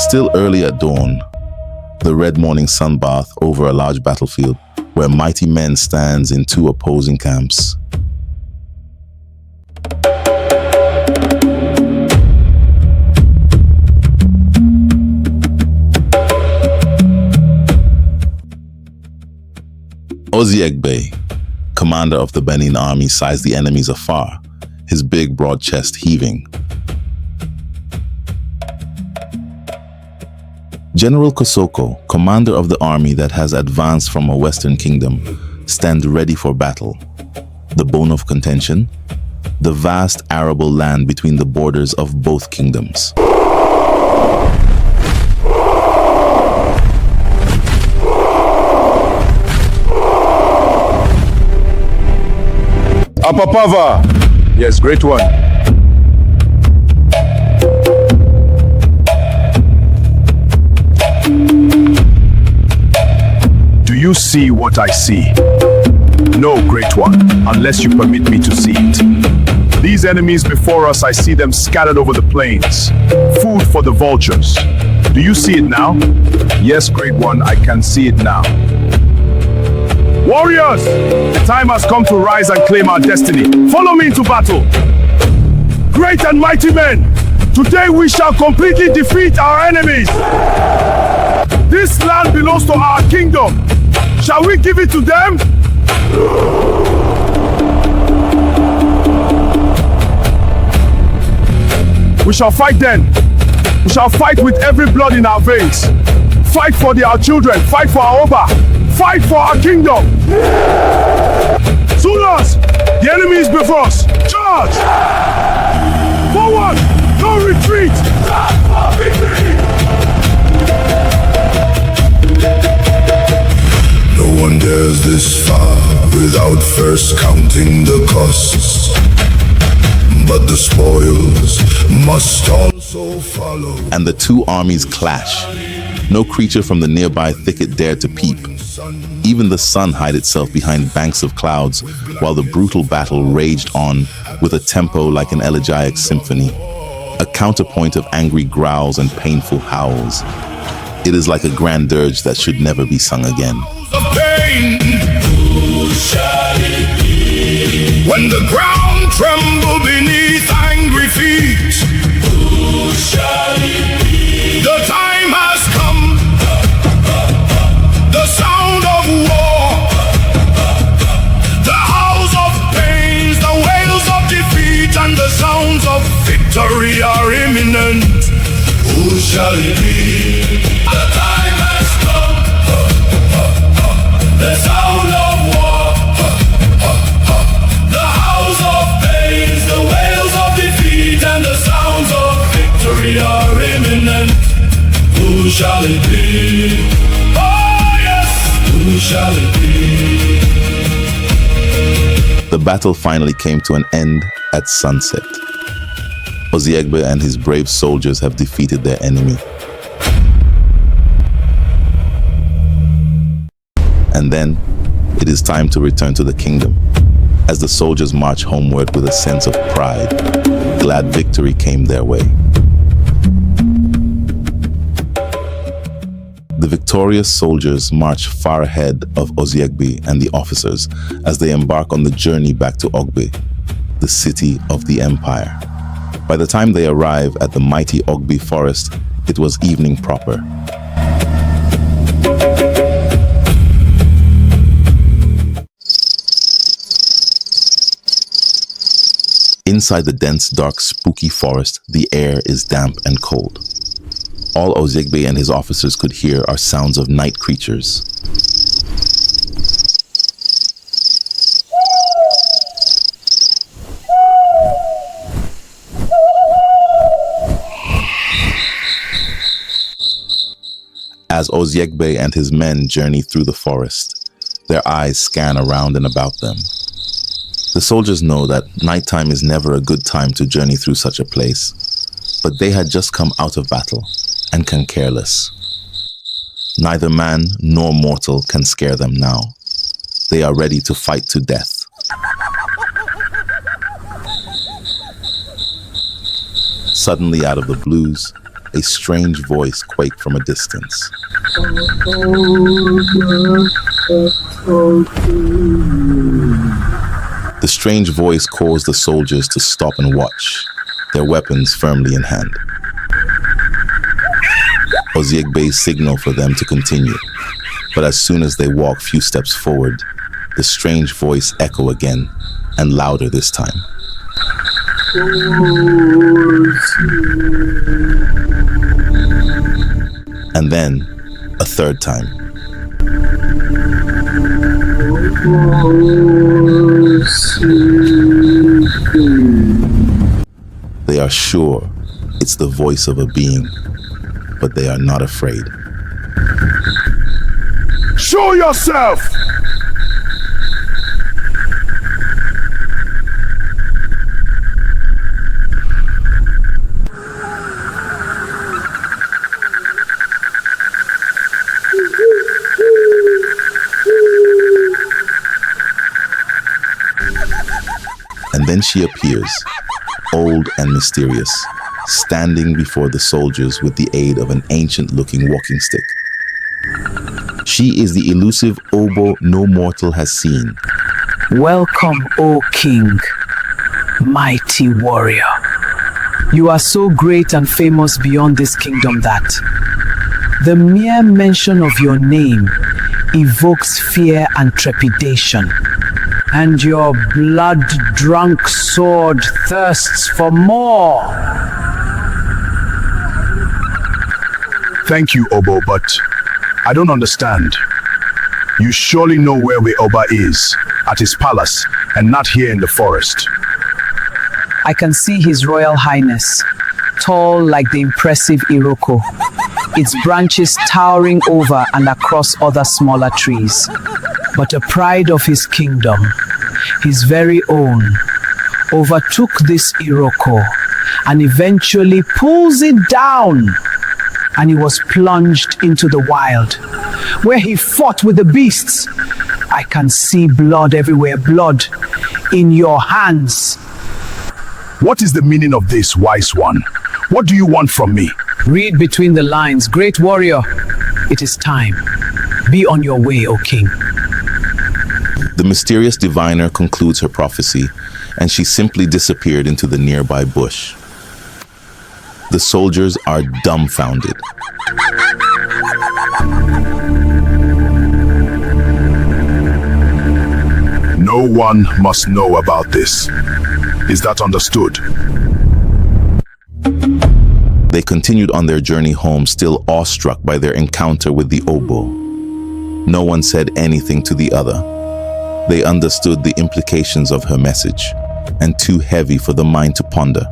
still early at dawn, the red morning sun bath over a large battlefield where mighty men stands in two opposing camps. Oziegbe, commander of the Benin army, sized the enemies afar, his big, broad chest heaving. General Kosoko, commander of the army that has advanced from a western kingdom, stand ready for battle. The bone of contention? The vast arable land between the borders of both kingdoms. Apapava! Yes, great one. Do you see what I see? No, great one, unless you permit me to see it. These enemies before us, I see them scattered over the plains. Food for the vultures. Do you see it now? Yes, great one, I can see it now. Warriors, the time has come to rise and claim our destiny. Follow me into battle. Great and mighty men, today we shall completely defeat our enemies. This land belongs to our kingdom. Shall we give it to them? We shall fight then. We shall fight with every blood in our veins. Fight for our children. Fight for our Oba. Fight for our kingdom. Zulus, the enemy is before us. Charge! Forward! No retreat! No one dares this far without first counting the costs. But the spoils must also follow. And the two armies clash. No creature from the nearby thicket dared to peep. Even the sun hid itself behind banks of clouds while the brutal battle raged on with a tempo like an elegiac symphony, a counterpoint of angry growls and painful howls. It is like a grand dirge that should never be sung again. When the ground tremble beneath angry feet, the time has come. The sound of war, the howls of pains, the wails of defeat, and the sounds of victory are imminent. Who shall it be? The time has come. The sound of war, the howls of pains, the wails of defeat, and the sounds of victory are imminent. Who shall it be? Who shall it be? The battle finally came to an end at sunset. Oziegbe and his brave soldiers have defeated their enemy. And then, it is time to return to the kingdom. As the soldiers march homeward with a sense of pride, glad victory came their way. The victorious soldiers march far ahead of Oziegbe and the officers as they embark on the journey back to Ogbe, the city of the empire. By the time they arrive at the mighty Ogbe forest, it was evening proper. Inside the dense, dark, spooky forest, the air is damp and cold. All Oziegbe and his officers could hear are sounds of night creatures. As Oziegbe and his men journey through the forest, their eyes scan around and about them. The soldiers know that nighttime is never a good time to journey through such a place, but they had just come out of battle and can care less. Neither man nor mortal can scare them now. They are ready to fight to death. Suddenly, out of the blues, a strange voice quaked from a distance. The strange voice caused the soldiers to stop and watch, their weapons firmly in hand. Oziekbe signaled for them to continue, but as soon as they walked few steps forward, the strange voice echoed again, and louder this time. And then, a third time. They are sure it's the voice of a being, but they are not afraid. Show yourself! And then she appears, old and mysterious, standing before the soldiers with the aid of an ancient-looking walking stick. She is the elusive Obo no mortal has seen. Welcome, O King, mighty warrior. You are so great and famous beyond this kingdom that the mere mention of your name evokes fear and trepidation, and your blood-drunk sword thirsts for more. Thank you, Obo, but I don't understand. You surely know where Oba is, at his palace, and not here in the forest. I can see His Royal Highness, tall like the impressive Iroko, its branches towering over and across other smaller trees. But a pride of his kingdom, his very own, overtook this Iroko and eventually pulls it down, and he was plunged into the wild, where he fought with the beasts. I can see blood everywhere, blood in your hands. What is the meaning of this, wise one? What do you want from me? Read between the lines, great warrior. It is time. Be on your way, O king. The mysterious diviner concludes her prophecy, and she simply disappeared into the nearby bush. The soldiers are dumbfounded. No one must know about this. Is that understood? They continued on their journey home, still awestruck by their encounter with the Obo. No one said anything to the other. They understood the implications of her message, and too heavy for the mind to ponder.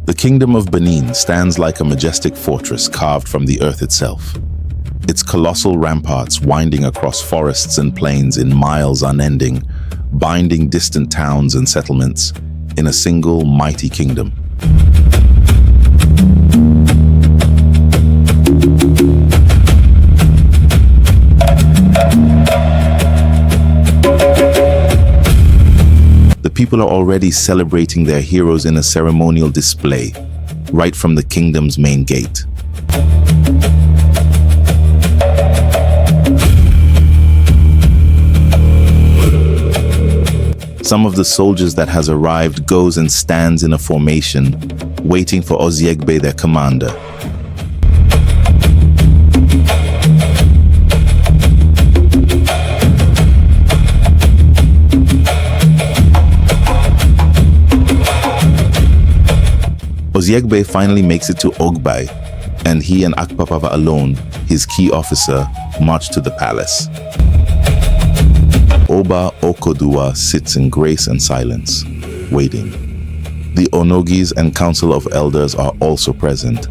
The kingdom of Benin stands like a majestic fortress carved from the earth itself. Its colossal ramparts winding across forests and plains in miles unending, binding distant towns and settlements in a single mighty kingdom. The people are already celebrating their heroes in a ceremonial display, right from the kingdom's main gate. Some of the soldiers that has arrived goes and stands in a formation, waiting for Oziekbe, their commander. Oziekbe finally makes it to Ogbai, and he and Akpapava alone, his key officer, march to the palace. Oba Okodua sits in grace and silence, waiting. The Onogis and Council of Elders are also present.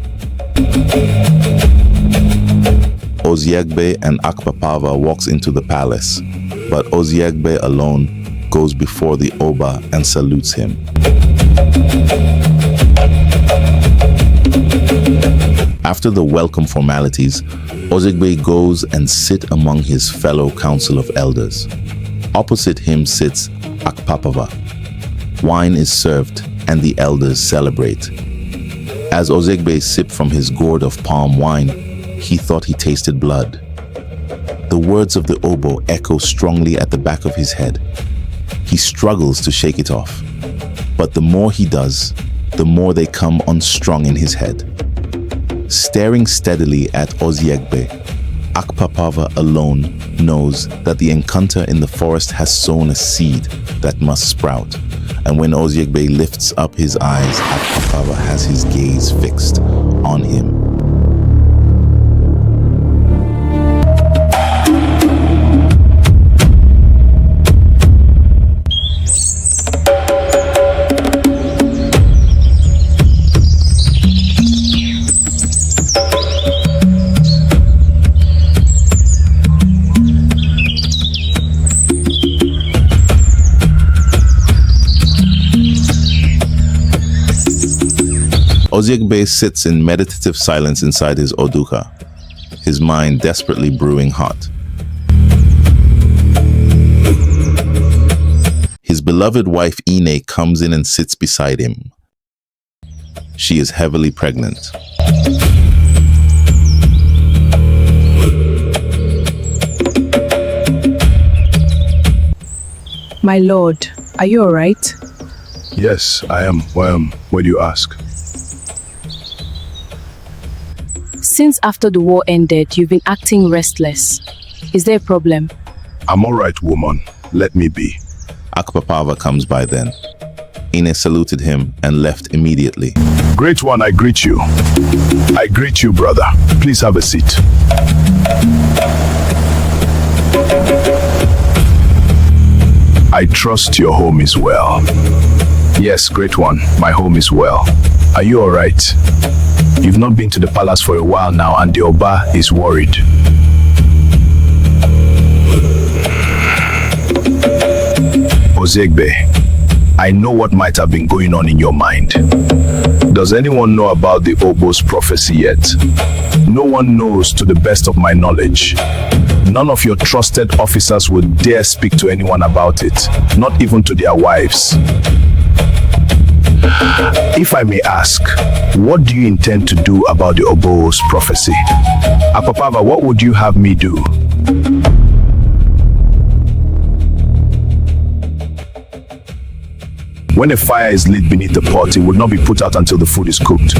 Oziekbe and Akpapava walks into the palace, but Oziekbe alone goes before the Oba and salutes him. After the welcome formalities, Oziekbe goes and sits among his fellow Council of Elders. Opposite him sits Akpapava. Wine is served, and the elders celebrate. As Oziegbe sipped from his gourd of palm wine, he thought he tasted blood. The words of the oboe echo strongly at the back of his head. He struggles to shake it off, but the more he does, the more they come unstrung in his head. Staring steadily at Oziegbe, Akpapava alone knows that the encounter in the forest has sown a seed that must sprout. And when Oziegbe lifts up his eyes, Akpapava has his gaze fixed on him. Oziegbe sits in meditative silence inside his oduka, his mind desperately brewing hot. His beloved wife Ine comes in and sits beside him. She is heavily pregnant. My lord, are you all right? Yes, I am. Why do you ask? Since after the war ended, you've been acting restless. Is there a problem? I'm all right, woman. Let me be. Akpapava comes by then. Ine saluted him and left immediately. Great one, I greet you. I greet you, brother. Please have a seat. I trust your home is well. Yes, great one, my home is well. Are you all right? You've not been to the palace for a while now, and the Oba is worried. Oziegbe, I know what might have been going on in your mind. Does anyone know about the Obo's prophecy yet? No one knows, to the best of my knowledge. None of your trusted officers would dare speak to anyone about it, not even to their wives. If I may ask, what do you intend to do about the Obo's prophecy? Akpapava, what would you have me do? When a fire is lit beneath the pot, it would not be put out until the food is cooked.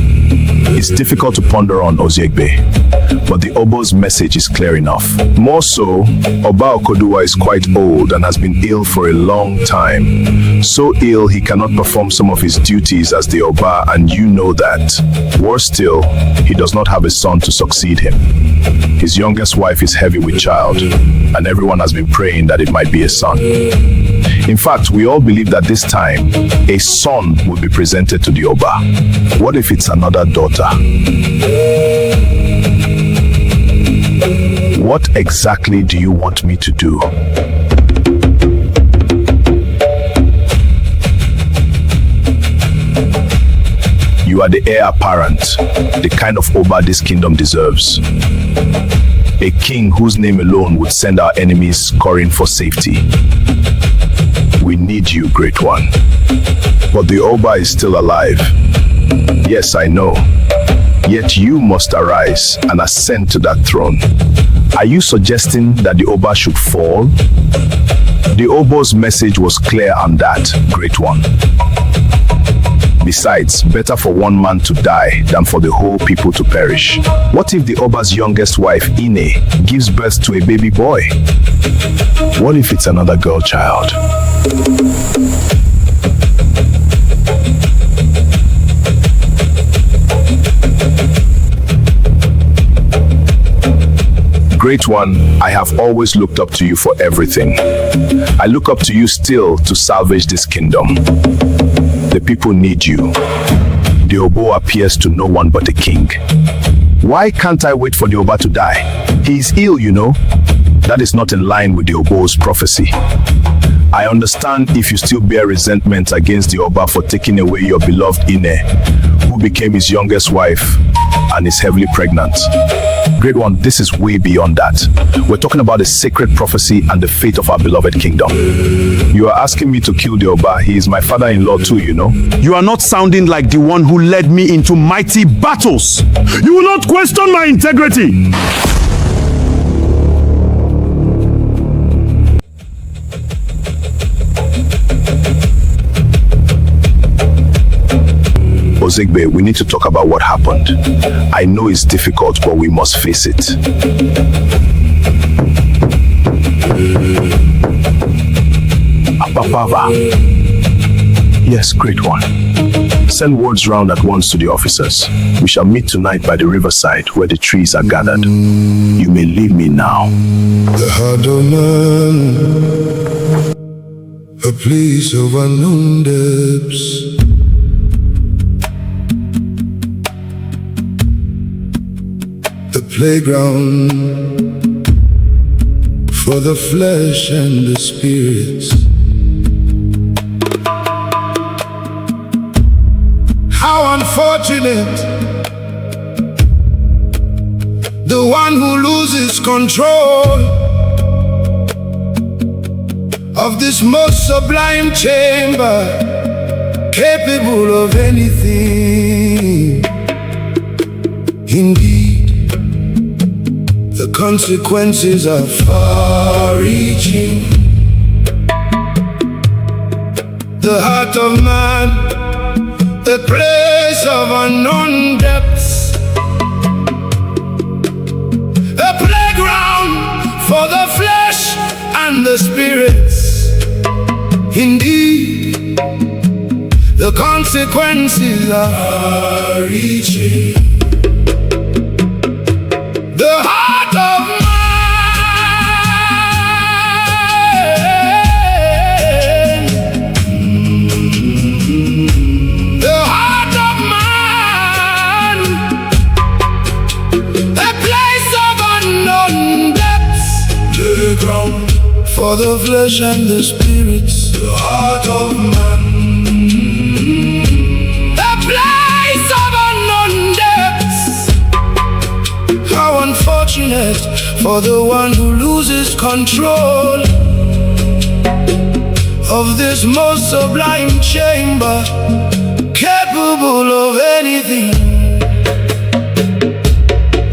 It's difficult to ponder on, Oziegbe, but the Obo's message is clear enough. More so, Oba Okoduwa is quite old and has been ill for a long time. So ill he cannot perform some of his duties as the Oba, and you know that. Worse still, he does not have a son to succeed him. His youngest wife is heavy with child, and everyone has been praying that it might be a son. In fact, we all believe that this time, a son will be presented to the Oba. What if it's another daughter? What exactly do you want me to do? You are the heir apparent, the kind of Oba this kingdom deserves. A king whose name alone would send our enemies scurrying for safety. We need you, great one. But the Oba is still alive. Yes, I know. Yet you must arise and ascend to that throne. Are you suggesting that the Oba should fall? The Oba's message was clear on that, great one. Besides, better for one man to die than for the whole people to perish. What if the Oba's youngest wife, Ine, gives birth to a baby boy? What if it's another girl child? Great one, I have always looked up to you for everything. I look up to you still to salvage this kingdom. The people need you. The Obo appears to no one but a king. Why can't I wait for the Oba to die? He is ill, you know. That is not in line with the Obo's prophecy. I understand if you still bear resentment against the Oba for taking away your beloved Ine, who became his youngest wife and is heavily pregnant. Great one, this is way beyond that. We're talking about a sacred prophecy and the fate of our beloved kingdom. You are asking me to kill the Oba. He is my father-in-law too, you know. You are not sounding like the one who led me into mighty battles. You will not question my integrity. Ozigbe, we need to talk about what happened. I know it's difficult, but we must face it. Apapava. Yes, great one. Send words round at once to the officers. We shall meet tonight by the riverside where the trees are gathered. You may leave me now. The heart of man, a place of unknown depths. The playground for the flesh and the spirits. How unfortunate, the one who loses control of this most sublime chamber, capable of anything. Indeed, the consequences are far-reaching. The heart of man, the place of unknown depths, a playground for the flesh and the spirits. Indeed, the consequences are far-reaching. The heart of man, the heart of man, a place of unknown depths, the ground for the flesh and the spirits. The heart of man, a place of unknown depths. How unfortunate for the one who loses control of this most sublime chamber, capable of anything.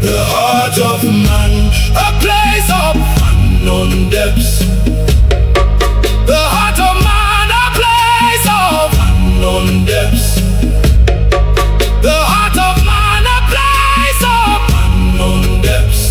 The heart of man, a place of unknown depths. The heart of man, a place of unknown depths. The heart of man, a place of unknown depths.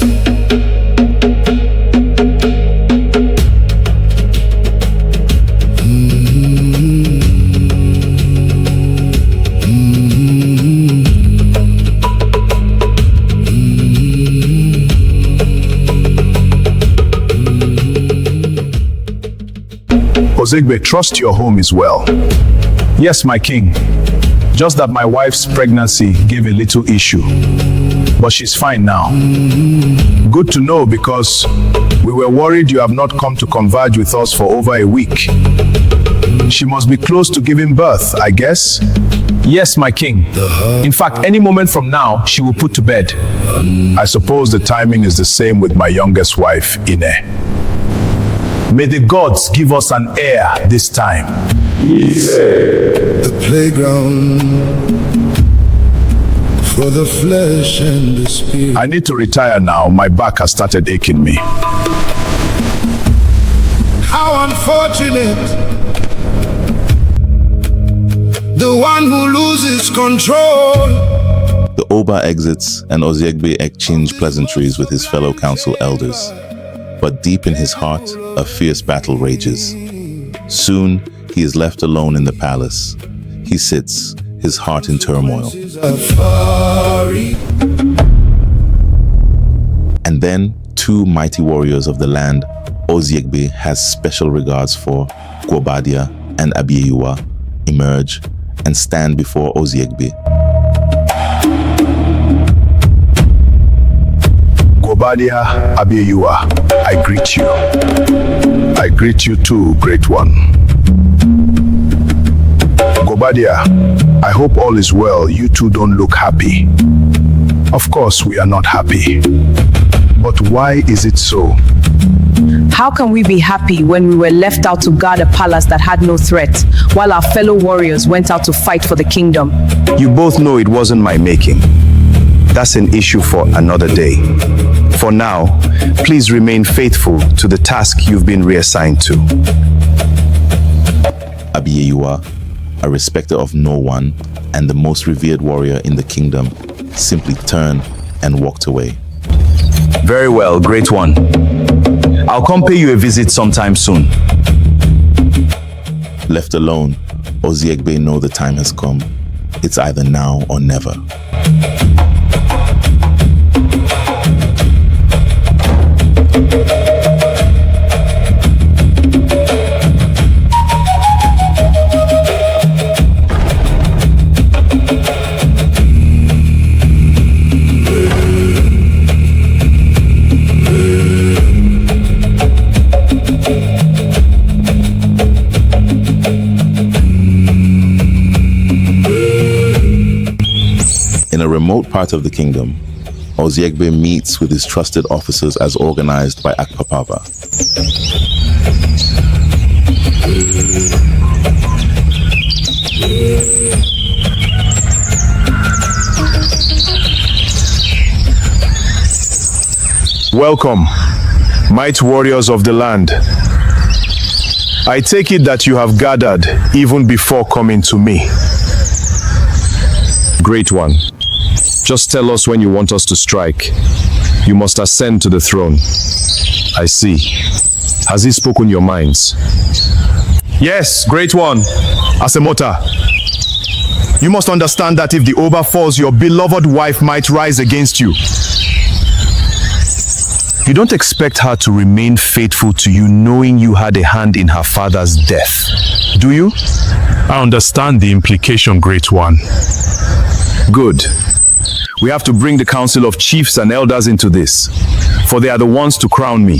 Ozigbe, trust your home is well. Yes, my king. Just that my wife's pregnancy gave a little issue. But she's fine now. Good to know, because we were worried you have not come to converge with us for over a week. She must be close to giving birth, I guess. Yes, my king. In fact, any moment from now, she will put to bed. I suppose the timing is the same with my youngest wife, Ine. May the gods give us an heir this time. The playground for the flesh and the spirit. I need to retire now. My back has started aching me. How unfortunate, the one who loses control. The Oba exits and Oziegbe exchanges pleasantries with his fellow council elders. But deep in his heart, a fierce battle rages. Soon, he is left alone in the palace. He sits, his heart in turmoil. And then, two mighty warriors of the land, Oziegbe has special regards for, Gwobadia and Abieyuwa, emerge and stand before Oziegbe. Gwobadia, Abieyuwa, I greet you. I greet you too, great one. Gwobadia, I hope all is well. You two don't look happy. Of course, we are not happy. But why is it so? How can we be happy when we were left out to guard a palace that had no threat, while our fellow warriors went out to fight for the kingdom? You both know it wasn't my making. That's an issue for another day. For now, please remain faithful to the task you've been reassigned to. Abieyuwa, a respecter of no one and the most revered warrior in the kingdom, simply turned and walked away. Very well, great one. I'll come pay you a visit sometime soon. Left alone, Oziegbe know the time has come. It's either now or never. In a remote part of the kingdom, Oziegbe meets with his trusted officers as organized by Akpapava. Welcome, might warriors of the land. I take it that you have gathered even before coming to me. Great one. Just tell us when you want us to strike. You must ascend to the throne. I see. Has he spoken your minds? Yes, great one. Asemota. You must understand that if the Oba falls, your beloved wife might rise against you. You don't expect her to remain faithful to you knowing you had a hand in her father's death, do you? I understand the implication, great one. Good. We have to bring the council of chiefs and elders into this, for they are the ones to crown me.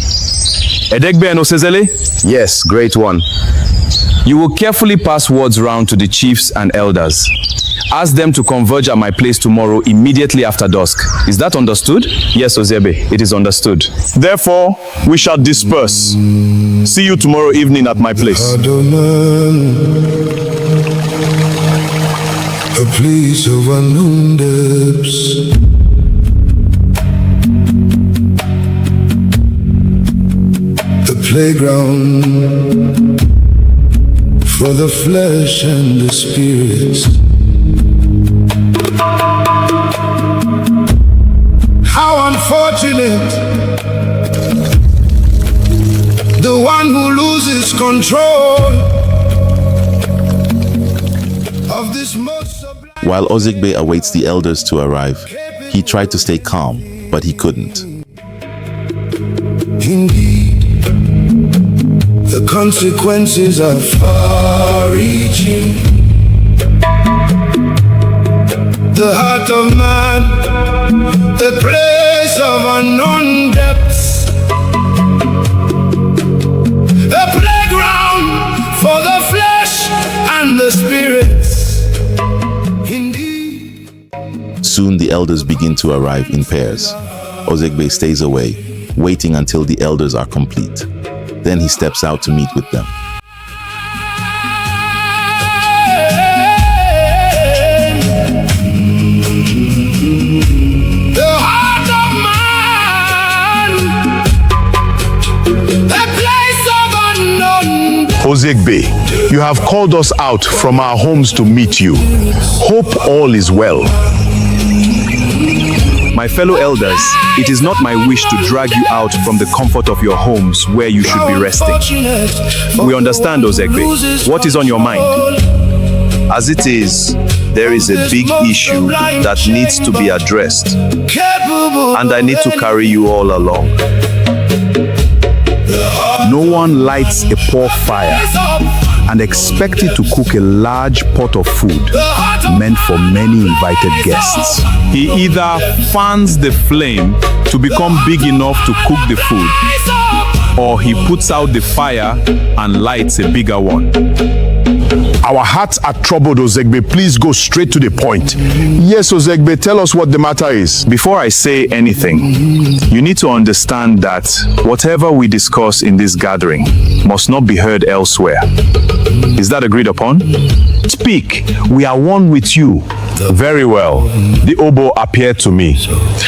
Edegbe and Osezele? Yes, great one. You will carefully pass words round to the chiefs and elders. Ask them to converge at my place tomorrow immediately after dusk. Is that understood? Yes, Ozebe, it is understood. Therefore, we shall disperse. See you tomorrow evening at my place. A place of unknown depths. A playground for the flesh and the spirits. How unfortunate, the one who loses control of this most sublime. While Oziegbe awaits the elders to arrive, he tried to stay calm, but he couldn't. Indeed, the consequences are far-reaching. The heart of man, the place of unknown depths, a playground for the flesh and the spirits. Indeed. Soon the elders begin to arrive in pairs. Oziegbe stays away, waiting until the elders are complete. Then he steps out to meet with them. Oziegbe, you have called us out from our homes to meet you. Hope all is well. My fellow elders, it is not my wish to drag you out from the comfort of your homes where you should be resting. We understand, Oziegbe. What is on your mind? As it is, there is a big issue that needs to be addressed, and I need to carry you all along. No one lights a poor fire and expect it to cook a large pot of food meant for many invited guests. He either fans the flame to become big enough to cook the food, or he puts out the fire and lights a bigger one. Our hearts are troubled, Ozegbe. Please go straight to the point. Yes, Ozegbe, tell us what the matter is. Before I say anything, you need to understand that whatever we discuss in this gathering must not be heard elsewhere. Is that agreed upon? Speak. We are one with you. Very well. The oboe appeared to me.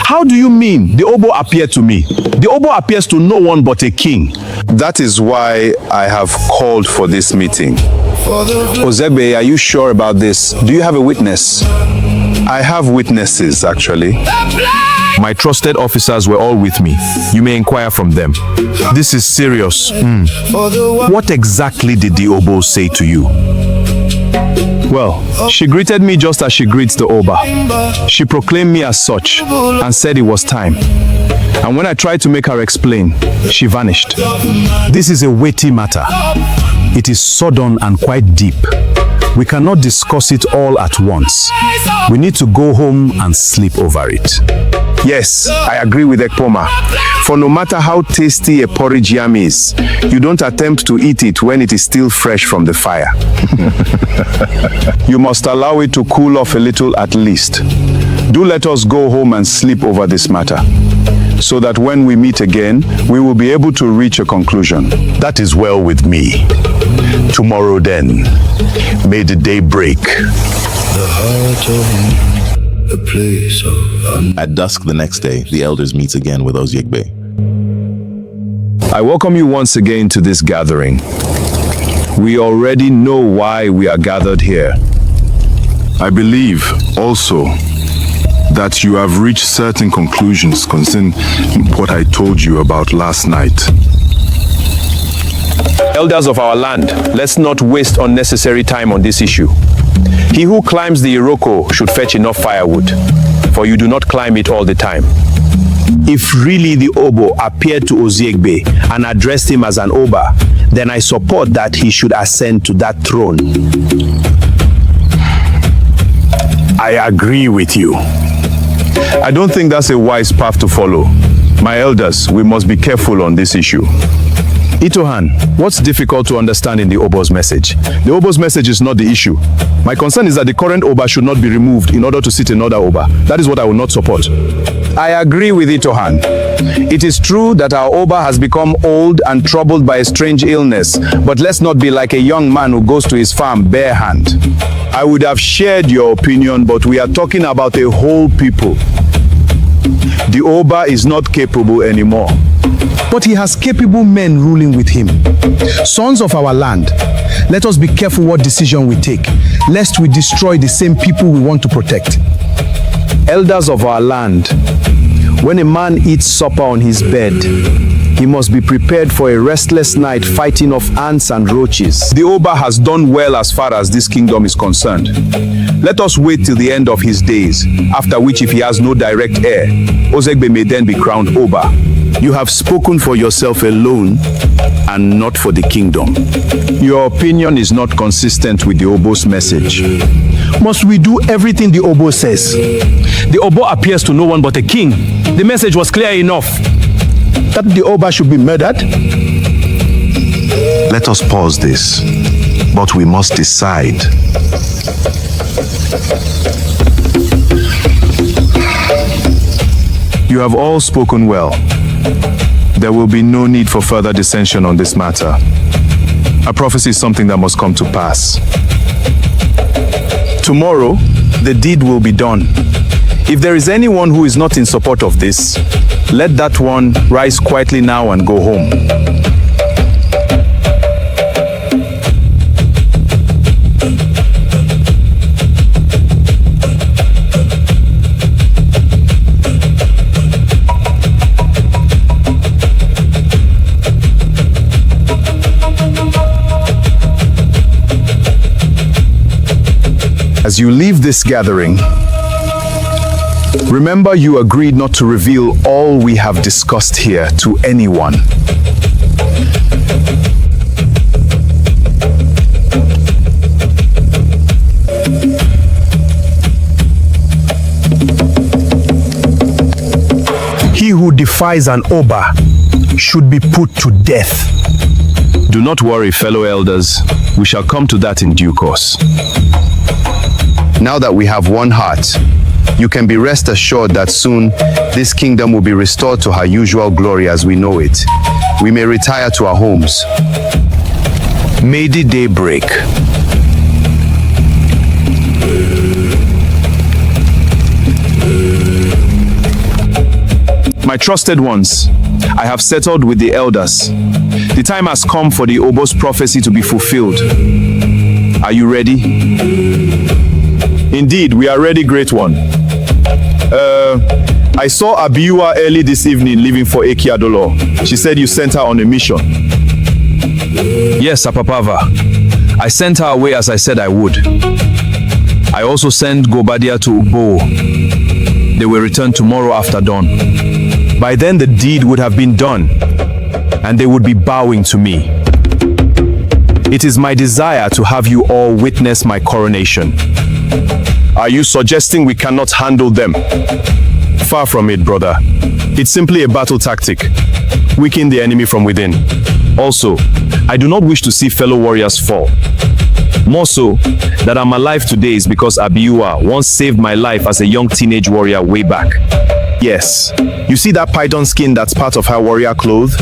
How do you mean the oboe appeared to me? The oboe appears to no one but a king. That is why I have called for this meeting. Ozegbe, are you sure about this? Do you have a witness? I have witnesses, actually. My trusted officers were all with me. You may inquire from them. This is serious. What exactly did the oboe say to you? Well, she greeted me just as she greets the Oba. She proclaimed me as such and said it was time. And when I tried to make her explain, she vanished. This is a weighty matter. It is sudden and quite deep. We cannot discuss it all at once. We need to go home and sleep over it. Yes, I agree with Ekpoma. For no matter how tasty a porridge yam is, you don't attempt to eat it when it is still fresh from the fire. You must allow it to cool off a little at least. Do let us go home and sleep over this matter, so that when we meet again, we will be able to reach a conclusion. That is well with me. Tomorrow then, may the day break. The heart of a place of At dusk the next day, the elders meet again with Oziekbe. I welcome you once again to this gathering. We already know why we are gathered here. I believe also that you have reached certain conclusions concerning what I told you about last night. Elders of our land, let's not waste unnecessary time on this issue. He who climbs the Iroko should fetch enough firewood, for you do not climb it all the time. If really the Obo appeared to Oziekbe and addressed him as an Oba, then I support that he should ascend to that throne. I agree with you. I don't think that's a wise path to follow. My elders, we must be careful on this issue. Itohan, what's difficult to understand in the Obo's message? The Obo's message is not the issue. My concern is that the current Oba should not be removed in order to sit another Oba. That is what I will not support. I agree with Itohan. It is true that our Oba has become old and troubled by a strange illness, but let's not be like a young man who goes to his farm bare hand. I would have shared your opinion, but we are talking about a whole people. The Oba is not capable anymore. But he has capable men ruling with him. Sons of our land, let us be careful what decision we take, lest we destroy the same people we want to protect. Elders of our land, when a man eats supper on his bed, he must be prepared for a restless night fighting off ants and roaches. The Oba has done well as far as this kingdom is concerned. Let us wait till the end of his days, after which if he has no direct heir, Ozegbe may then be crowned Oba. You have spoken for yourself alone and not for the kingdom. Your opinion is not consistent with the Obo's message. Must we do everything the Obo says? The Obo appears to no one but a king. The message was clear enough. That the Oba should be murdered? Let us pause this, but we must decide. You have all spoken well. There will be no need for further dissension on this matter. A prophecy is something that must come to pass. Tomorrow, the deed will be done. If there is anyone who is not in support of this, let that one rise quietly now and go home. As you leave this gathering, remember you agreed not to reveal all we have discussed here to anyone. He who defies an Oba should be put to death. Do not worry, fellow elders. We shall come to that in due course. Now that we have one heart, you can be rest assured that soon this kingdom will be restored to her usual glory as we know it. We may retire to our homes. May the day break. My trusted ones, I have settled with the elders. The time has come for the Obo's prophecy to be fulfilled. Are you ready? Indeed, we are ready, Great One. I saw Abieyuwa early this evening leaving for Ekiadolo. She said you sent her on a mission. Yes, Apapava. I sent her away as I said I would. I also sent Gobadia to Ubo. They will return tomorrow after dawn. By then the deed would have been done, and they would be bowing to me. It is my desire to have you all witness my coronation. Are you suggesting we cannot handle them? Far from it, brother. It's simply a battle tactic. Weaken the enemy from within. Also, I do not wish to see fellow warriors fall. More so, that I'm alive today is because Abieyuwa once saved my life as a young teenage warrior way back. Yes. You see that python skin that's part of her warrior cloth?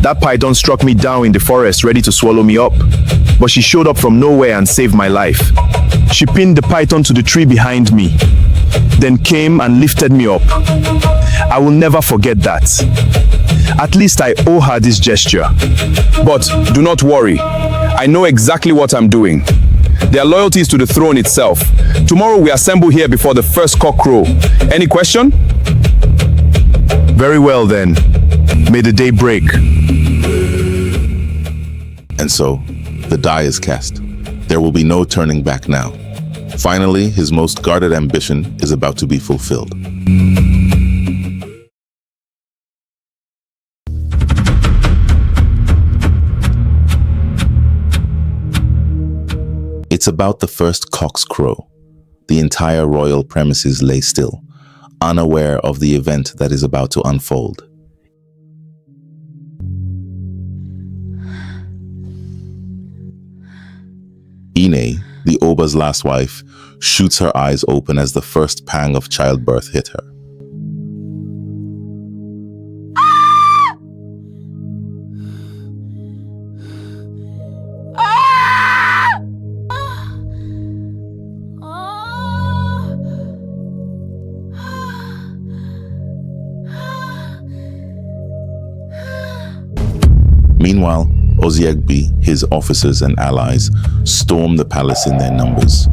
That python struck me down in the forest ready to swallow me up. But she showed up from nowhere and saved my life. She pinned the python to the tree behind me, then came and lifted me up. I will never forget that. At least I owe her this gesture. But do not worry. I know exactly what I'm doing. Their loyalty is to the throne itself. Tomorrow we assemble here before the first cock crow. Any question? Very well then. May the day break. And so, the die is cast. There will be no turning back now. Finally, his most guarded ambition is about to be fulfilled. It's about the first cock's crow. The entire royal premises lay still, unaware of the event that is about to unfold. Ine, the Oba's last wife, shoots her eyes open as the first pang of childbirth hit her. Meanwhile, Oziegbe, his officers and allies storm the palace in their numbers,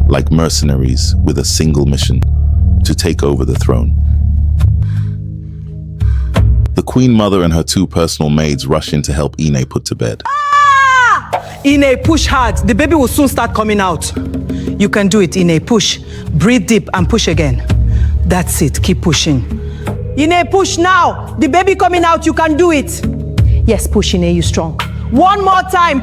like mercenaries with a single mission, to take over the throne. The Queen Mother and her two personal maids rush in to help Ine put to bed. Ine, push hard. The baby will soon start coming out. You can do it, Ine. Push. Breathe deep and push again. That's it. Keep pushing. Ine, push now. The baby coming out. You can do it. Yes, push, Ine. You strong. One more time.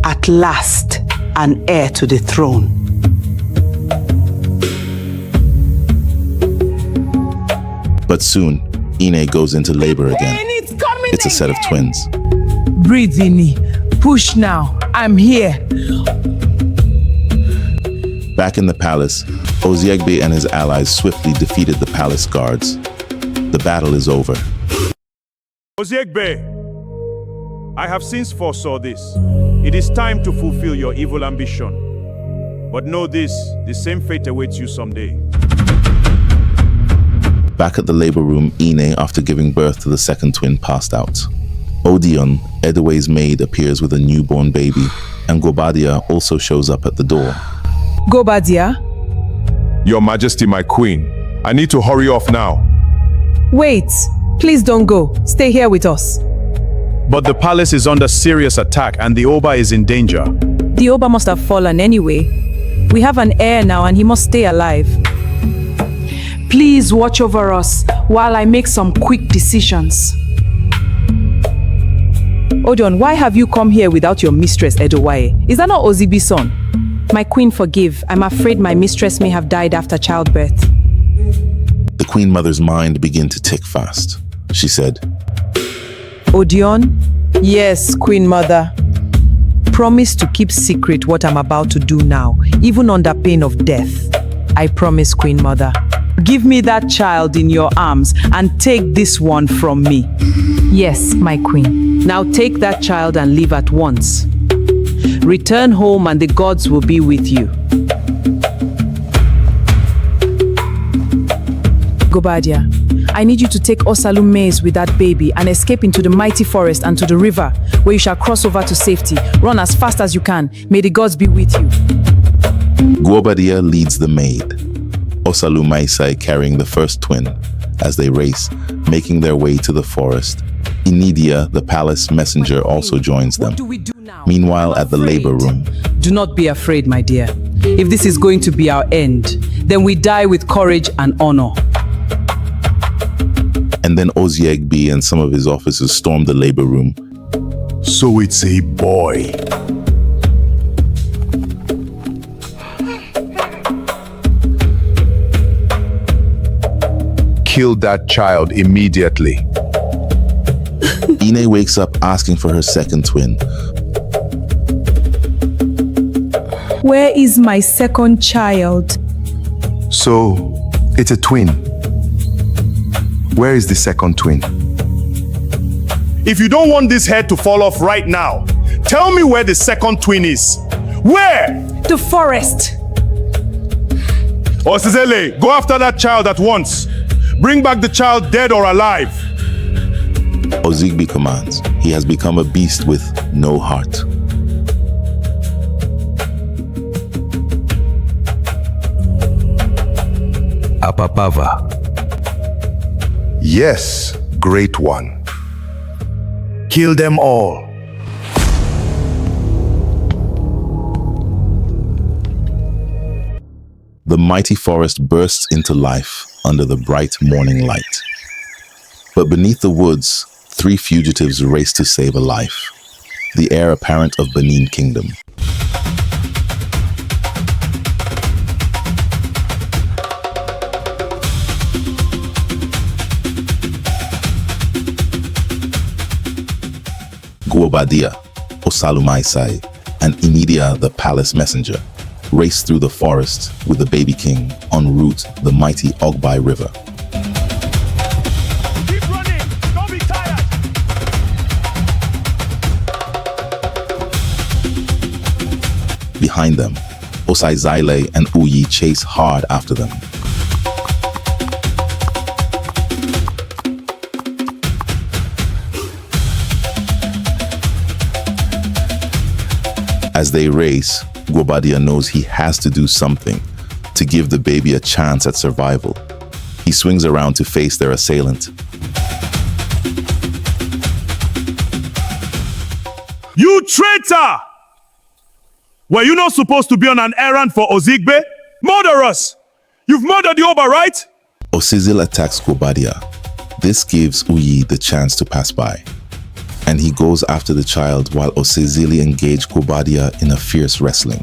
At last, an heir to the throne. But soon, Ine goes into labor again. It's a set of twins. Breathe, Ine. Push now. I'm here. Back in the palace, Oziegbe and his allies swiftly defeated the palace guards. The battle is over. Oziegbe, I have since foresaw this. It is time to fulfill your evil ambition. But know this, the same fate awaits you someday. Back at the labor room, Ine, after giving birth to the second twin, passed out. Odion, Edewe's maid, appears with a newborn baby, and Gobadia also shows up at the door. Gobadia? Your Majesty, my queen, I need to hurry off now. Wait. Please don't go. Stay here with us. But the palace is under serious attack and the Oba is in danger. The Oba must have fallen anyway. We have an heir now and he must stay alive. Please watch over us while I make some quick decisions. Odion, why have you come here without your mistress, Edowaye? Is that not Ozigbe's son? My queen, forgive. I'm afraid my mistress may have died after childbirth. The queen mother's mind began to tick fast. She said, Odion? Yes, Queen Mother. Promise to keep secret what I'm about to do now, even under pain of death. I promise, Queen Mother. Give me that child in your arms and take this one from me. Yes, my queen. Now take that child and leave at once. Return home and the gods will be with you. Gobadia, I need you to take Osalu maize with that baby and escape into the mighty forest and to the river, where you shall cross over to safety. Run as fast as you can. May the gods be with you. Gobadia leads the maid, Osalu Maisai carrying the first twin, as they race, making their way to the forest. Inidia, the palace messenger, also joins them. Meanwhile, at the labor room, Do not be afraid, my dear. If this is going to be our end, then we die with courage and honor. and then Oziegbe and some of his officers stormed the labor room. So it's a boy. Kill that child immediately. Ine wakes up asking for her second twin. Where is my second child? So, it's a twin. Where is the second twin? If you don't want this head to fall off right now, tell me where the second twin is. Where? The forest. Osizele, go after that child at once. Bring back the child dead or alive. Ozigbe commands. He has become a beast with no heart. Apapava. Yes, great one. Kill them all. The mighty forest bursts into life under the bright morning light. But beneath the woods, 3 fugitives race to save a life. The heir apparent of Benin Kingdom. Guobadia, Osalumaisai, and Inidia, the palace messenger, race through the forest with the baby king en route the mighty Ogbai River. Keep running. Don't be tired. Behind them, Osai Zaile and Uyi chase hard after them. As they race, Guobadia knows he has to do something to give the baby a chance at survival. He swings around to face their assailant. You traitor! Were you not supposed to be on an errand for Ozigbe? Murderers! You've murdered the Oba, right? Osizil attacks Guobadia. This gives Uyi the chance to pass by, and he goes after the child while Osizili engage Guobadia in a fierce wrestling.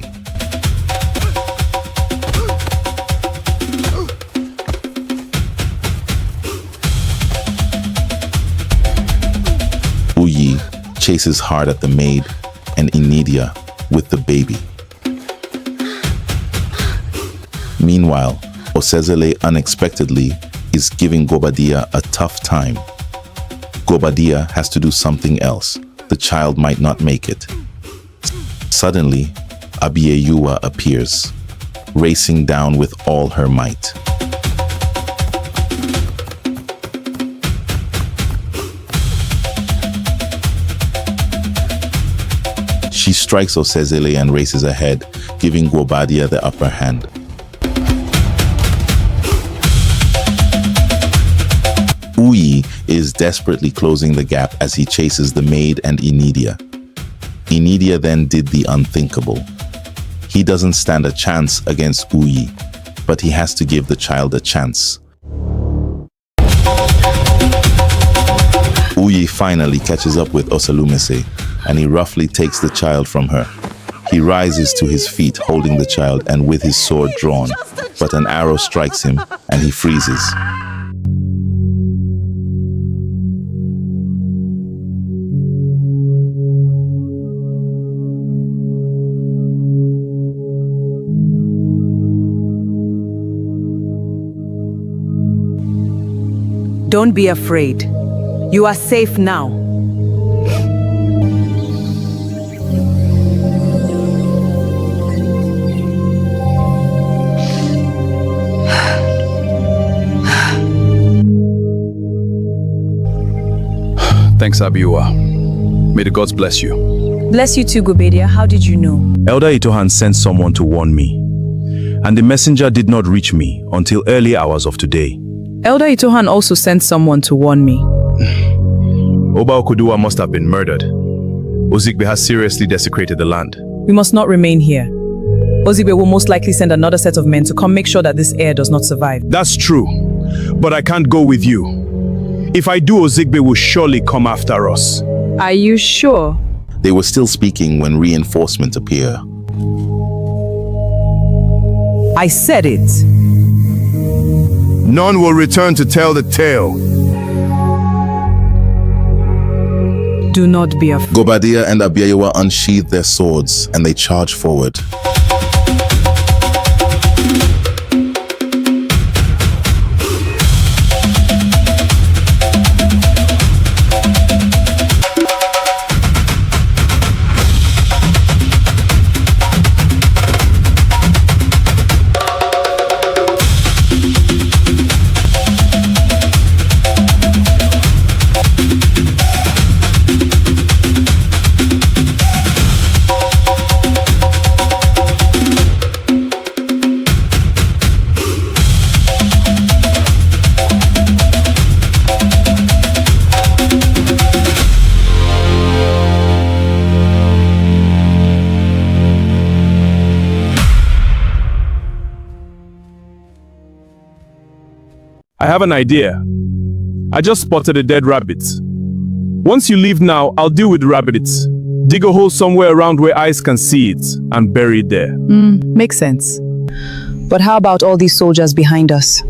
Uyi chases hard at the maid and Inidia with the baby. Meanwhile, Osezele unexpectedly is giving Guobadia a tough time. Guobadia has to do something else. The child might not make it. Suddenly, Abieyuwa appears, racing down with all her might. She strikes Osezele and races ahead, giving Guobadia the upper hand. Uyi is desperately closing the gap as he chases the maid and Inidia. Inidia then did the unthinkable. He doesn't stand a chance against Uyi, but he has to give the child a chance. Uyi finally catches up with Osalumese, and he roughly takes the child from her. He rises to his feet holding the child and with his sword drawn, but an arrow strikes him and he freezes. Don't be afraid. You are safe now. Thanks, Abieyuwa. May the gods bless you. Bless you too, Gobedia. How did you know? Elder Itohan sent someone to warn me, and the messenger did not reach me until early hours of today. Elder Itohan also sent someone to warn me. Oba Okuduwa must have been murdered. Ozigbe has seriously desecrated the land. We must not remain here. Ozigbe will most likely send another set of men to come make sure that this heir does not survive. That's true, but I can't go with you. If I do, Ozigbe will surely come after us. Are you sure? They were still speaking when reinforcements appear. I said it. None will return to tell the tale. Do not be afraid. Gobadia and Abieyuwa unsheathe their swords and they charge forward. I have an idea. I just spotted a dead rabbit. Once you leave now, I'll deal with the rabbits. Dig a hole somewhere around where eyes can see it and bury it there. Makes sense. But how about all these soldiers behind us?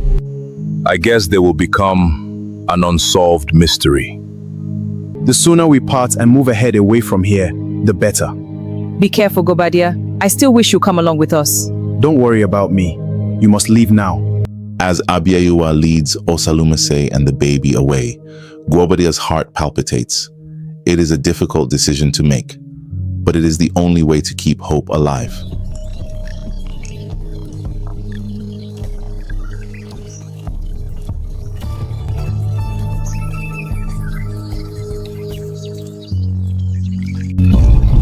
I guess they will become an unsolved mystery. The sooner we part and move ahead away from here, the better. Be careful, Gobadia. I still wish you come along with us. Don't worry about me. You must leave now. As Abieyuwa leads Osalumase and the baby away, Gwobadia's heart palpitates. It is a difficult decision to make, but it is the only way to keep hope alive.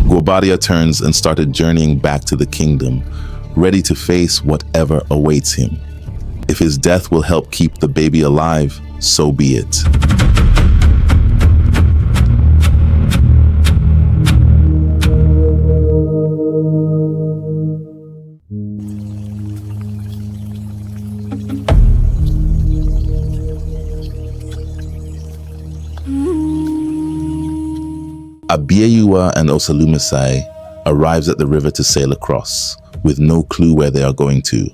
Gwobadia turns and started journeying back to the kingdom, ready to face whatever awaits him. If his death will help keep the baby alive, so be it. Abieyuwa and Osalumase arrives at the river to sail across, with no clue where they are going to.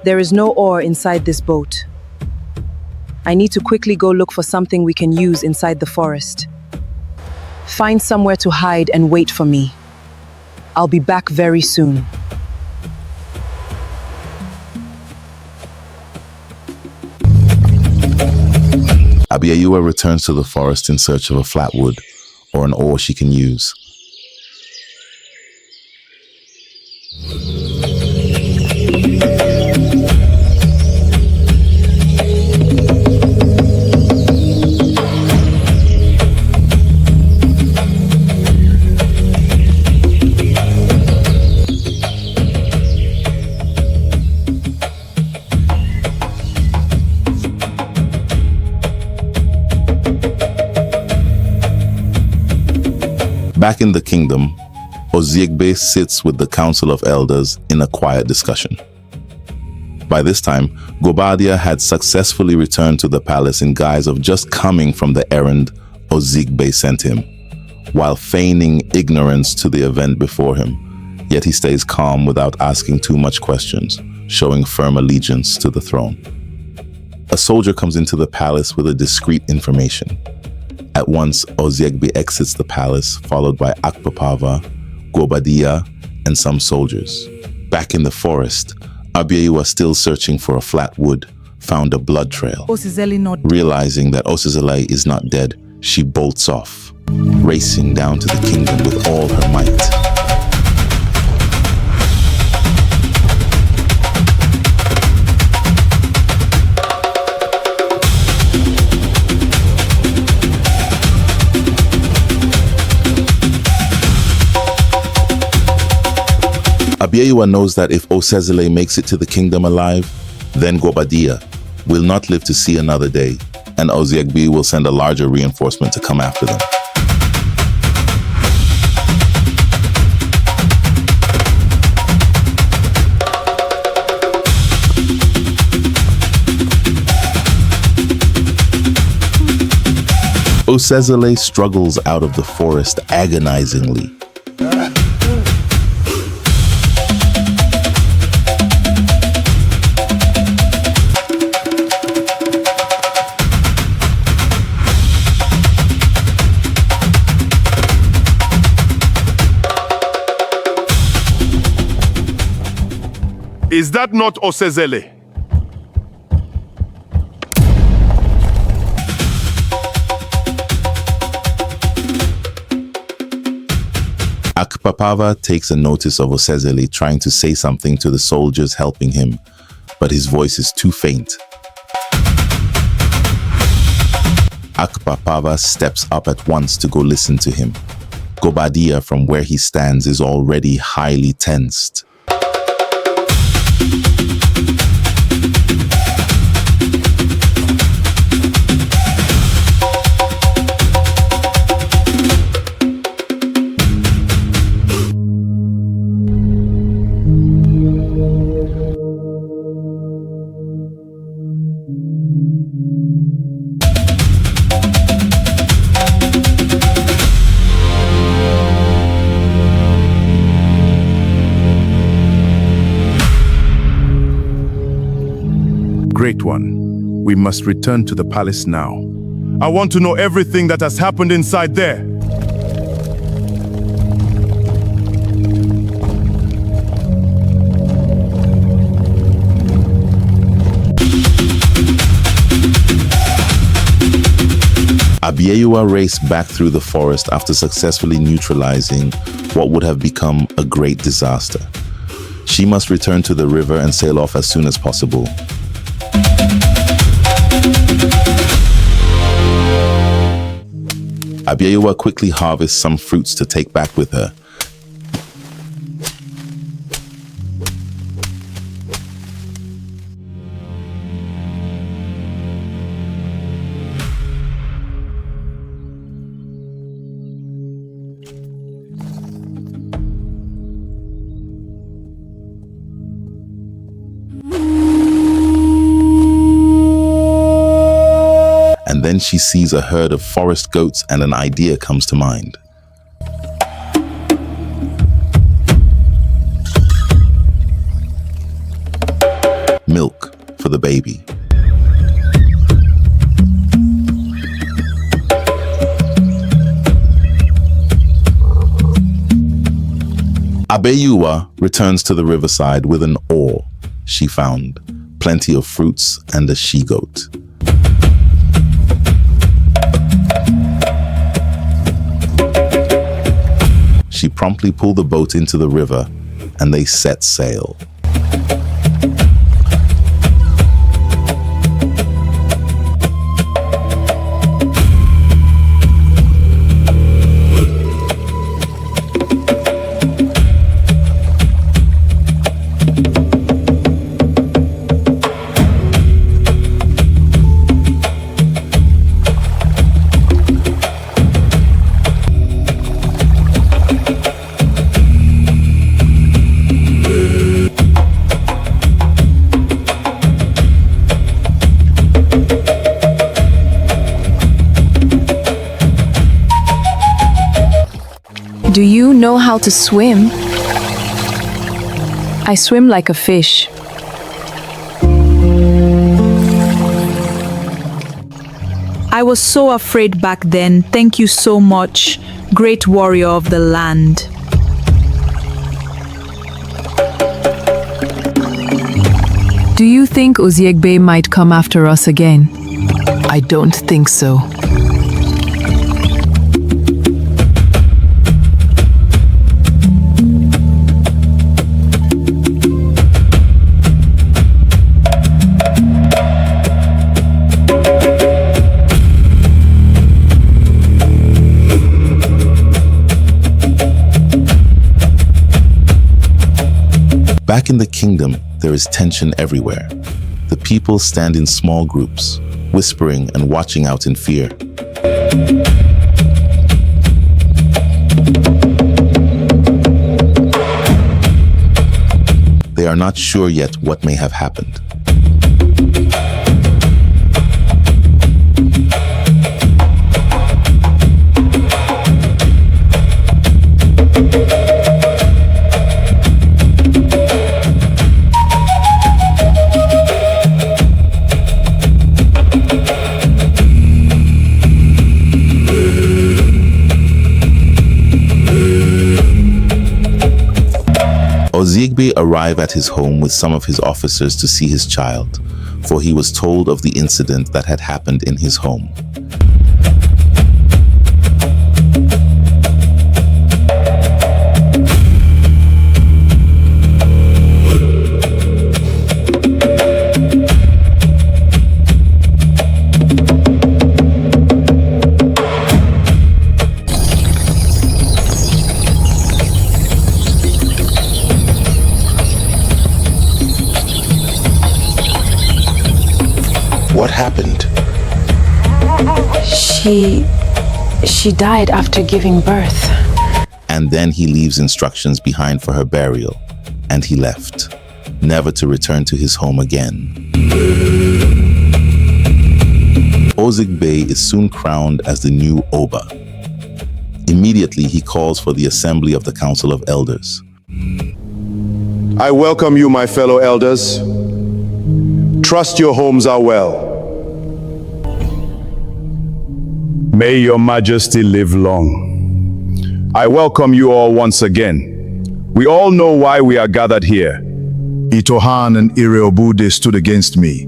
There is no ore inside this boat. I need to quickly go look for something we can use inside the forest. Find somewhere to hide and wait for me. I'll be back very soon. Abieyuwa returns to the forest in search of a flat wood or an ore she can use. Back in the kingdom, Oziegbe sits with the council of elders in a quiet discussion. By this time, Gobadia had successfully returned to the palace in guise of just coming from the errand Oziegbe sent him, while feigning ignorance to the event before him. Yet he stays calm without asking too much questions, showing firm allegiance to the throne. A soldier comes into the palace with a discreet information. At once, Oziegbe exits the palace, followed by Akpapava, Gobadia, and some soldiers. Back in the forest, Abieyuwa, still searching for a flat wood, found a blood trail. Realizing that Osizele is not dead, she bolts off, racing down to the kingdom with all her might. Abieyuwa knows that if Osezele makes it to the kingdom alive, then Gobadia will not live to see another day, and Oziegbe will send a larger reinforcement to come after them. Osezele struggles out of the forest agonizingly. Is that not Osezele? Akpapava takes a notice of Osezele trying to say something to the soldiers helping him, but his voice is too faint. Akpapava steps up at once to go listen to him. Gobadia, from where he stands, is already highly tensed. Great one, we must return to the palace now. I want to know everything that has happened inside there. Abieyuwa raced back through the forest after successfully neutralizing what would have become a great disaster. She must return to the river and sail off as soon as possible. Abieyuwa quickly harvests some fruits to take back with her. And then she sees a herd of forest goats and an idea comes to mind. Milk for the baby. Abieyuwa returns to the riverside with an oar. She found plenty of fruits and a she-goat. She promptly pulled the boat into the river and they set sail. Do you know how to swim? I swim like a fish. I was so afraid back then. Thank you so much, great warrior of the land. Do you think Oziegbe might come after us again? I don't think so. Back in the kingdom, there is tension everywhere. The people stand in small groups, whispering and watching out in fear. They are not sure yet what may have happened. Oziegbe arrived at his home with some of his officers to see his child, for he was told of the incident that had happened in his home. What happened? She died after giving birth. And then he leaves instructions behind for her burial, and he left, never to return to his home again. Oziegbe is soon crowned as the new Oba. Immediately, he calls for the assembly of the Council of Elders. I welcome you, my fellow elders. Trust your homes are well. May your majesty live long. I welcome you all once again. We all know why we are gathered here. Itohan and Ireobude stood against me.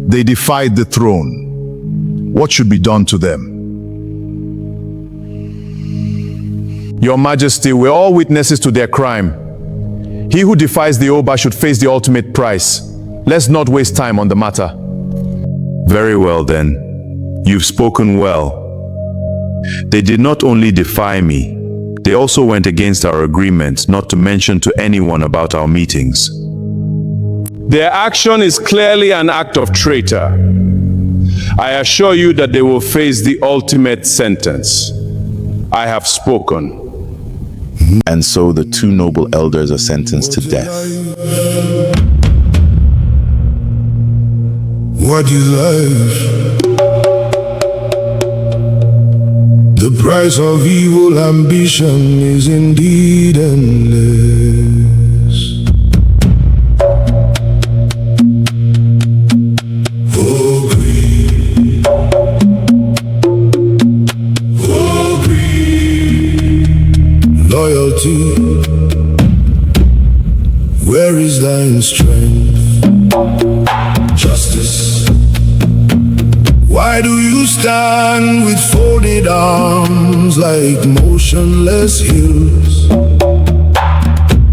They defied the throne. What should be done to them? Your majesty, we're all witnesses to their crime. He who defies the Oba should face the ultimate price. Let's not waste time on the matter. Very well then. You've spoken well. They did not only defy me, they also went against our agreement not to mention to anyone about our meetings. Their action is clearly an act of traitor. I assure you that they will face the ultimate sentence. I have spoken. And so the two noble elders are sentenced to death. What is life? The price of evil ambition is indeed endless. Oh greed, oh greed, loyalty, where is thine strength? Justice, why do you stand with folded arms like motionless hills?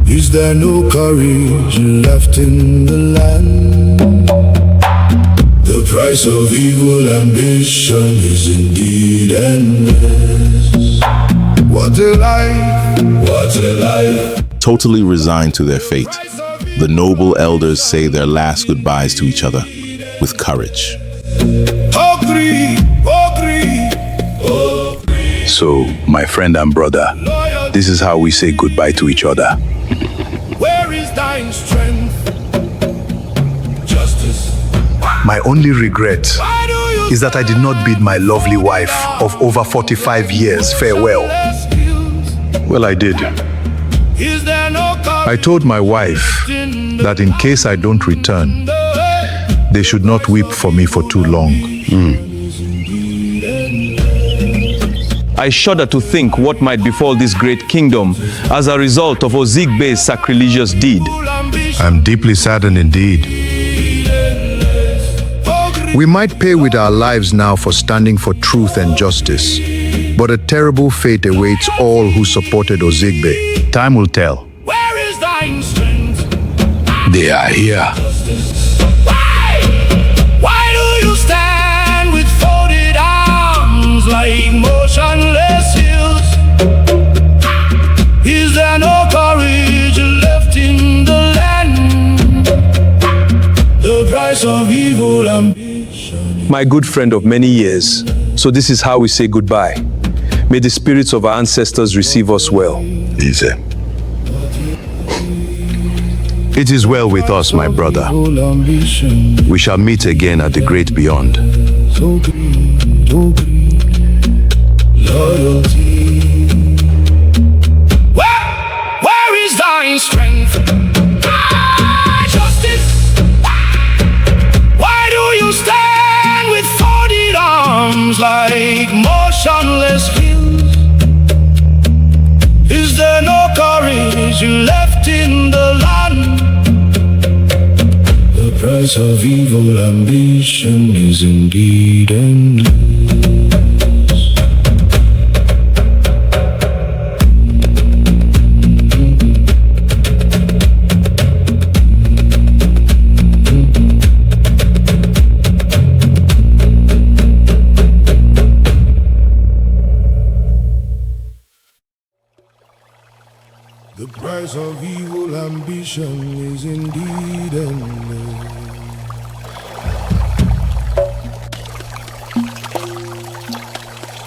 Is there no courage left in the land? The price of evil ambition is indeed endless. What a life, what a life. Totally resigned to their fate, the noble elders say their last goodbyes to each other with courage. So, my friend and brother, this is how we say goodbye to each other. Where is thine strength? Justice. My only regret is that I did not bid my lovely wife of over 45 years farewell. Well, I did. Is there no I told my wife that in case I don't return, they should not weep for me for too long. I shudder to think what might befall this great kingdom as a result of Ozigbe's sacrilegious deed. I'm deeply saddened indeed. We might pay with our lives now for standing for truth and justice, but a terrible fate awaits all who supported Ozigbe. Time will tell. Where is thine strength? They are here. Why do you stand with folded arms like motionless hills? Is there no courage left in the land? The price of evil ambition. My good friend of many years, so this is how we say goodbye. May the spirits of our ancestors receive us well. Easy. It is well with us, my brother. We shall meet again at the great beyond. Loyalty. Where is thine strength? Justice. Why do you stand with folded arms like motionless hills? Is there no courage left in the land? The price of evil ambition is indeed endless. The price of evil ambition is indeed endless.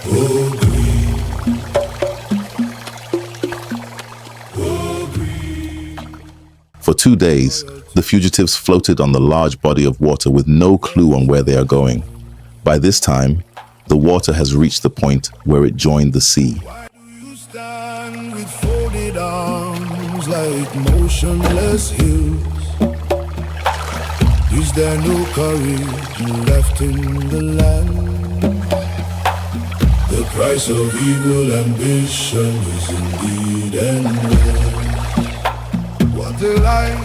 Oh, greed. Oh, greed. For 2 days, the fugitives floated on the large body of water with no clue on where they are going. By this time, the water has reached the point where it joined the sea. Why do you stand with folded arms like motionless hills? Is there no courage left in the land? The price of evil ambition is indeed endless. What a life.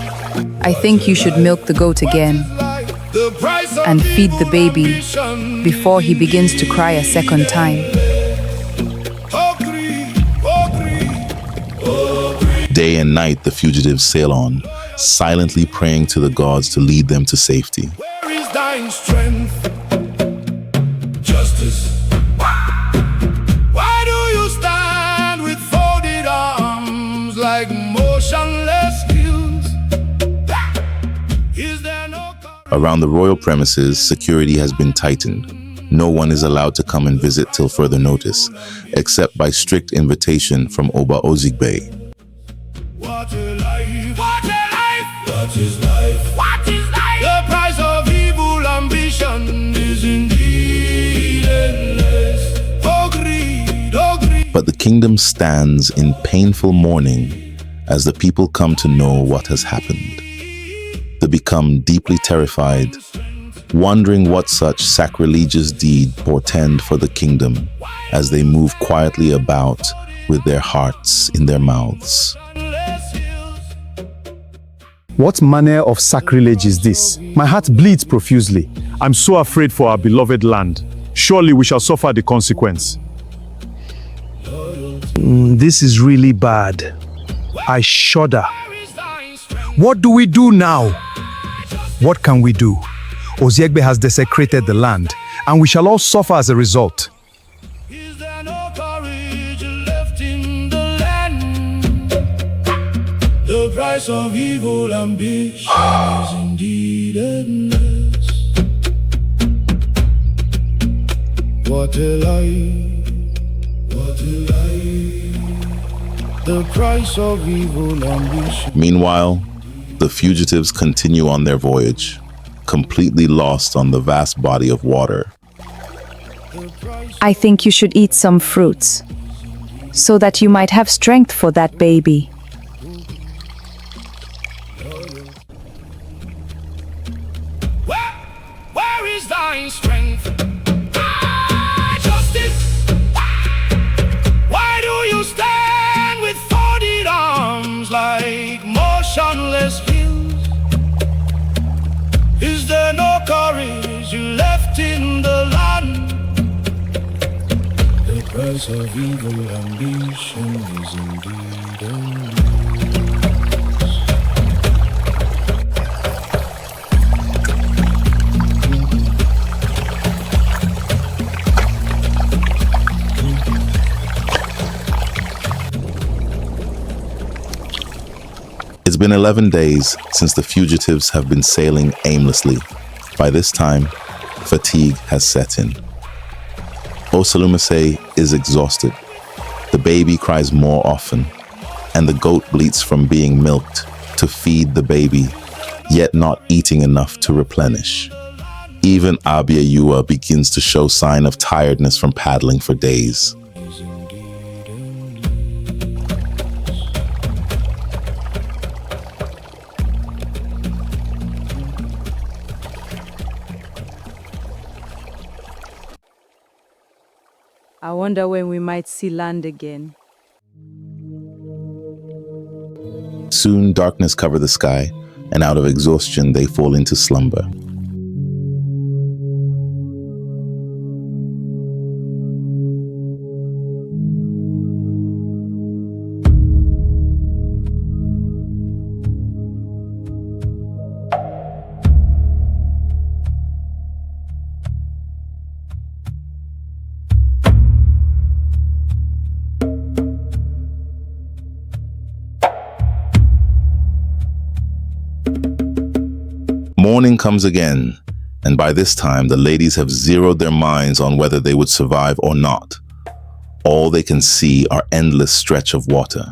I think you should milk the goat again and feed the baby before he begins to cry a second time. Day and night, the fugitives sail on, silently praying to the gods to lead them to safety. Where is thine strength? Justice. Why do you stand with folded arms like motionless hills? Is there no Around the royal premises, security has been tightened. No one is allowed to come and visit till further notice, except by strict invitation from Oba Ozigbe. What a life! What a life! What is life? What is life? The price of evil ambition is indeed endless. Oh greed, oh greed. But the kingdom stands in painful mourning as the people come to know what has happened. They become deeply terrified, wondering what such sacrilegious deed portend for the kingdom as they move quietly about with their hearts in their mouths. What manner of sacrilege is this? My heart bleeds profusely. I'm so afraid for our beloved land. Surely we shall suffer the consequence. This is really bad. I shudder. What do we do now? What can we do? Ozigbe has desecrated the land, and we shall all suffer as a result. Is there no courage left in the land? The price of evil ambition is indeed endless. What a life, what a life. The price of evil ambition. Meanwhile, the fugitives continue on their voyage, completely lost on the vast body of water. I think you should eat some fruits. so that you might have strength for that baby. Where is thy strength? Justice. Why do you stand with folded arms like motionless hills? Is there no courage you left in the land? The price of evil ambition is indeed endless. It's been 11 days since the fugitives have been sailing aimlessly. By this time, fatigue has set in. Osalumase is exhausted. The baby cries more often, and the goat bleats from being milked to feed the baby, yet not eating enough to replenish. Even Abieyuwa begins to show sign of tiredness from paddling for days. I wonder when we might see land again. Soon darkness covers the sky, and out of exhaustion they fall into slumber. Morning comes again, and by this time the ladies have zeroed their minds on whether they would survive or not. All they can see are endless stretch of water.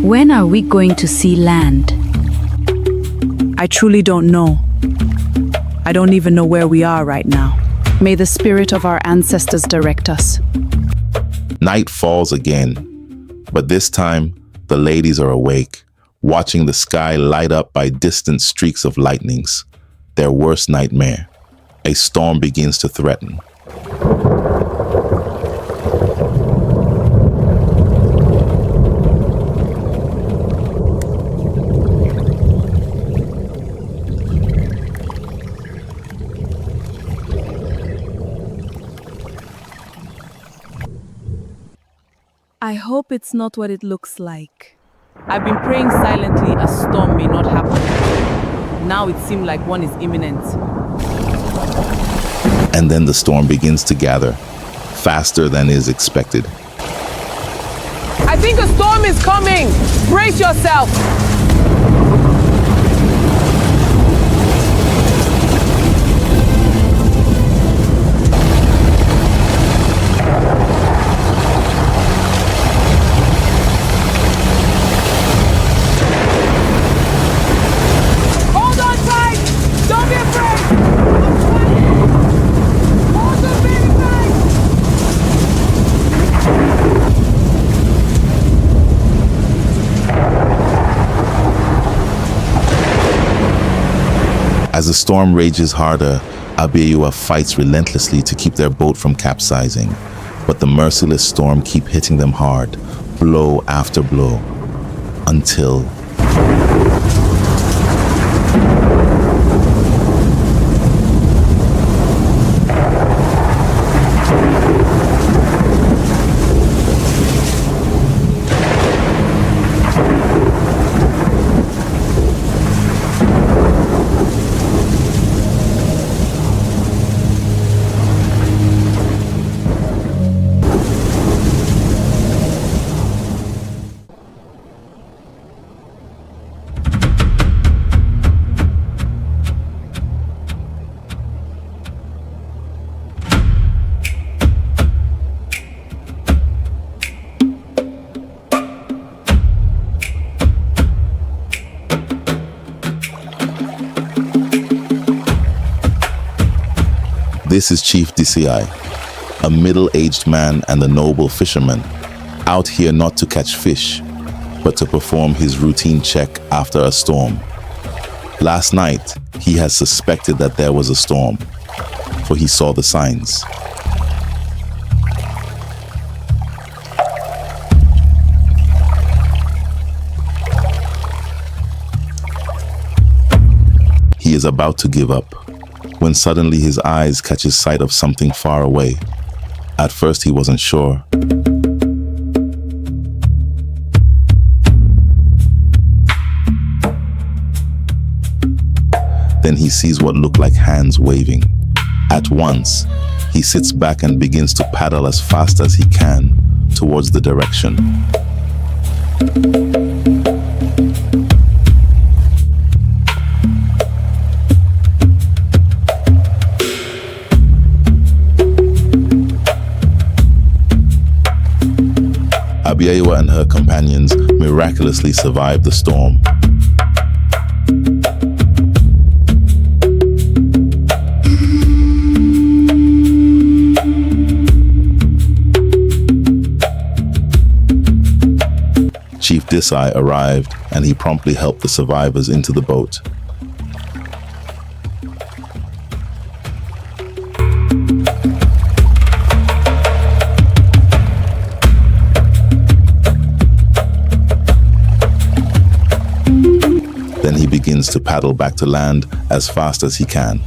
When are we going to see land? I truly don't know. I don't even know where we are right now. May the spirit of our ancestors direct us. Night falls again, but this time the ladies are awake, watching the sky light up by distant streaks of lightnings. Their worst nightmare. A storm begins to threaten. I hope it's not what it looks like. I've been praying silently a storm may not happen. Now it seems like one is imminent. And then the storm begins to gather, faster than is expected. I think a storm is coming! Brace yourself! As the storm rages harder, Abieyuwa fights relentlessly to keep their boat from capsizing. But the merciless storm keeps hitting them hard, blow after blow, until... This is Chief DCI, a middle-aged man and a noble fisherman, out here not to catch fish, but to perform his routine check after a storm. Last night, he had suspected that there was a storm, for he saw the signs. He is about to give up, when suddenly his eyes catches sight of something far away. At first he wasn't sure. Then he sees what look like hands waving. At once, he sits back and begins to paddle as fast as he can towards the direction. Abieyuwa and her companions miraculously survived the storm. Chief Desai arrived and he promptly helped the survivors into the boat. Then he begins to paddle back to land as fast as he can.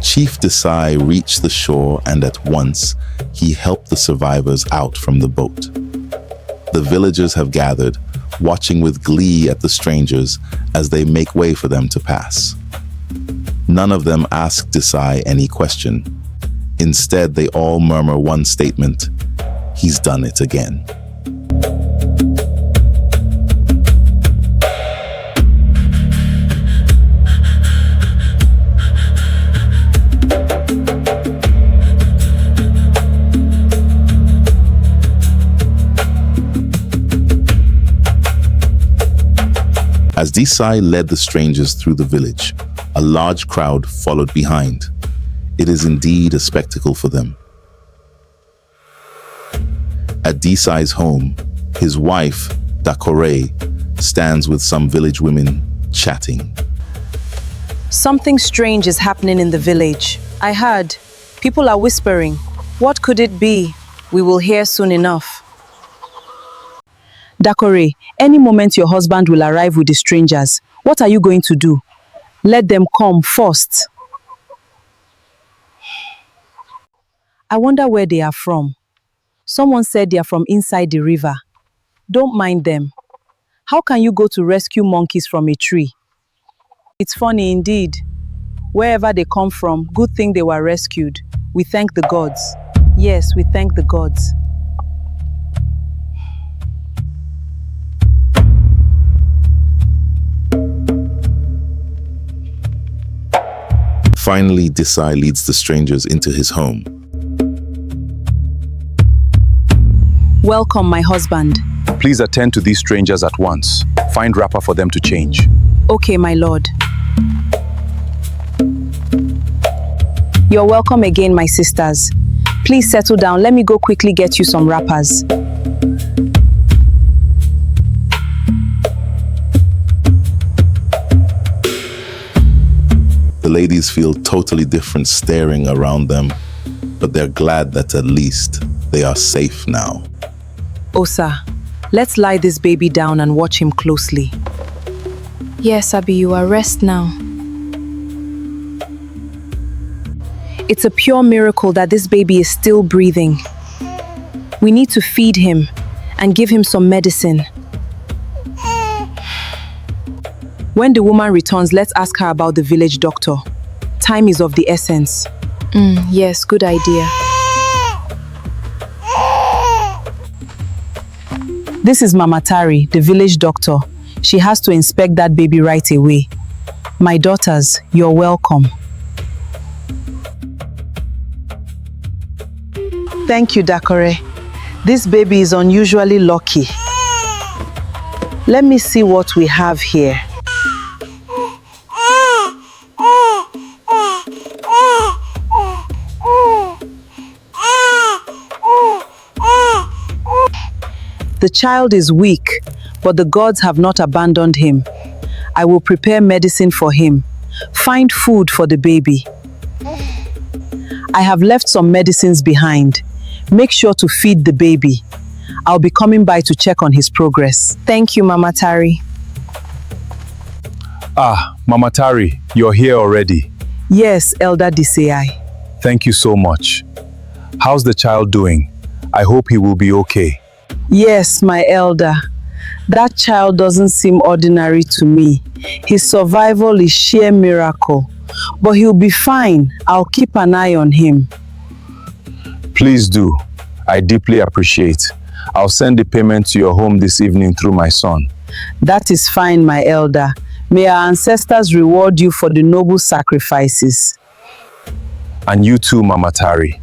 Chief Desai reached the shore and at once he helped the survivors out from the boat. The villagers have gathered, watching with glee at the strangers as they make way for them to pass. None of them ask Desai any question. Instead, they all murmur one statement: "He's done it again." As Desai led the strangers through the village, a large crowd followed behind. It is indeed a spectacle for them. At Desai's home, his wife, Dakore, stands with some village women, chatting. Something strange is happening in the village. I heard. People are whispering. What could it be? We will hear soon enough. Dakore, any moment your husband will arrive with the strangers. What are you going to do? Let them come first. I wonder where they are from. Someone said they are from inside the river. Don't mind them. How can you go to rescue monkeys from a tree? It's funny indeed. Wherever they come from, good thing they were rescued. We thank the gods. Yes, we thank the gods. Finally, Desai leads the strangers into his home. Welcome, my husband. Please attend to these strangers at once. Find wrapper for them to change. Okay, my lord. You're welcome again, my sisters. Please settle down. Let me go quickly get you some wrappers. The ladies feel totally different staring around them, but they're glad that at least they are safe now. Osa, let's lie this baby down and watch him closely. Yes, Abieyuwa, rest now. It's a pure miracle that this baby is still breathing. We need to feed him and give him some medicine. When the woman returns, let's ask her about the village doctor. Time is of the essence. Yes, good idea. This is Mama Tari, the village doctor. She has to inspect that baby right away. My daughters, you're welcome. Thank you, Dakore. This baby is unusually lucky. Let me see what we have here. The child is weak, but the gods have not abandoned him. I will prepare medicine for him. Find food for the baby. I have left some medicines behind. Make sure to feed the baby. I'll be coming by to check on his progress. Thank you, Mama Tari. Ah, Mama Tari, you're here already. Yes, Elder Disei. Thank you so much. How's the child doing? I hope he will be okay. Yes, my elder. That child doesn't seem ordinary to me. His survival is sheer miracle. But he'll be fine. I'll keep an eye on him. Please do. I deeply appreciate. I'll send the payment to your home this evening through my son. That is fine, my elder. May our ancestors reward you for the noble sacrifices. And you too, Mama Tari.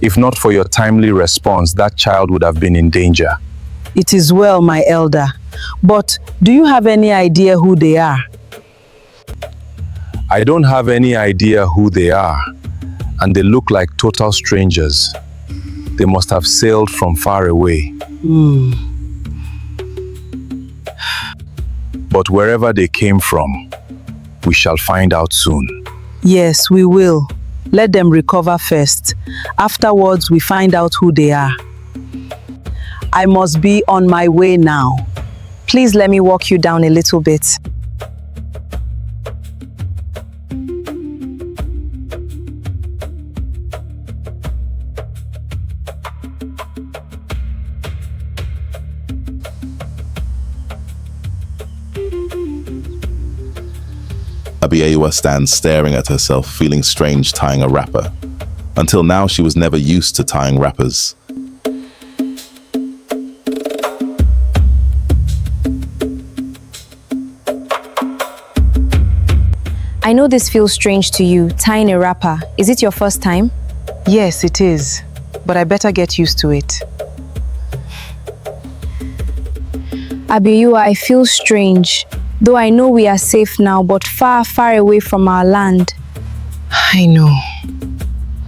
If not for your timely response, that child would have been in danger. It is well, my elder. But do you have any idea who they are? I don't have any idea who they are, and they look like total strangers. They must have sailed from far away. But wherever they came from, we shall find out soon. Yes, we will. Let them recover first. Afterwards, we find out who they are. I must be on my way now. Please let me walk you down a little bit. Abieyuwa stands staring at herself, feeling strange tying a wrapper. Until now, she was never used to tying wrappers. I know this feels strange to you, tying a wrapper. Is it your first time? Yes, it is. But I better get used to it. Abieyuwa, I feel strange. Though I know we are safe now, but far, far away from our land. I know.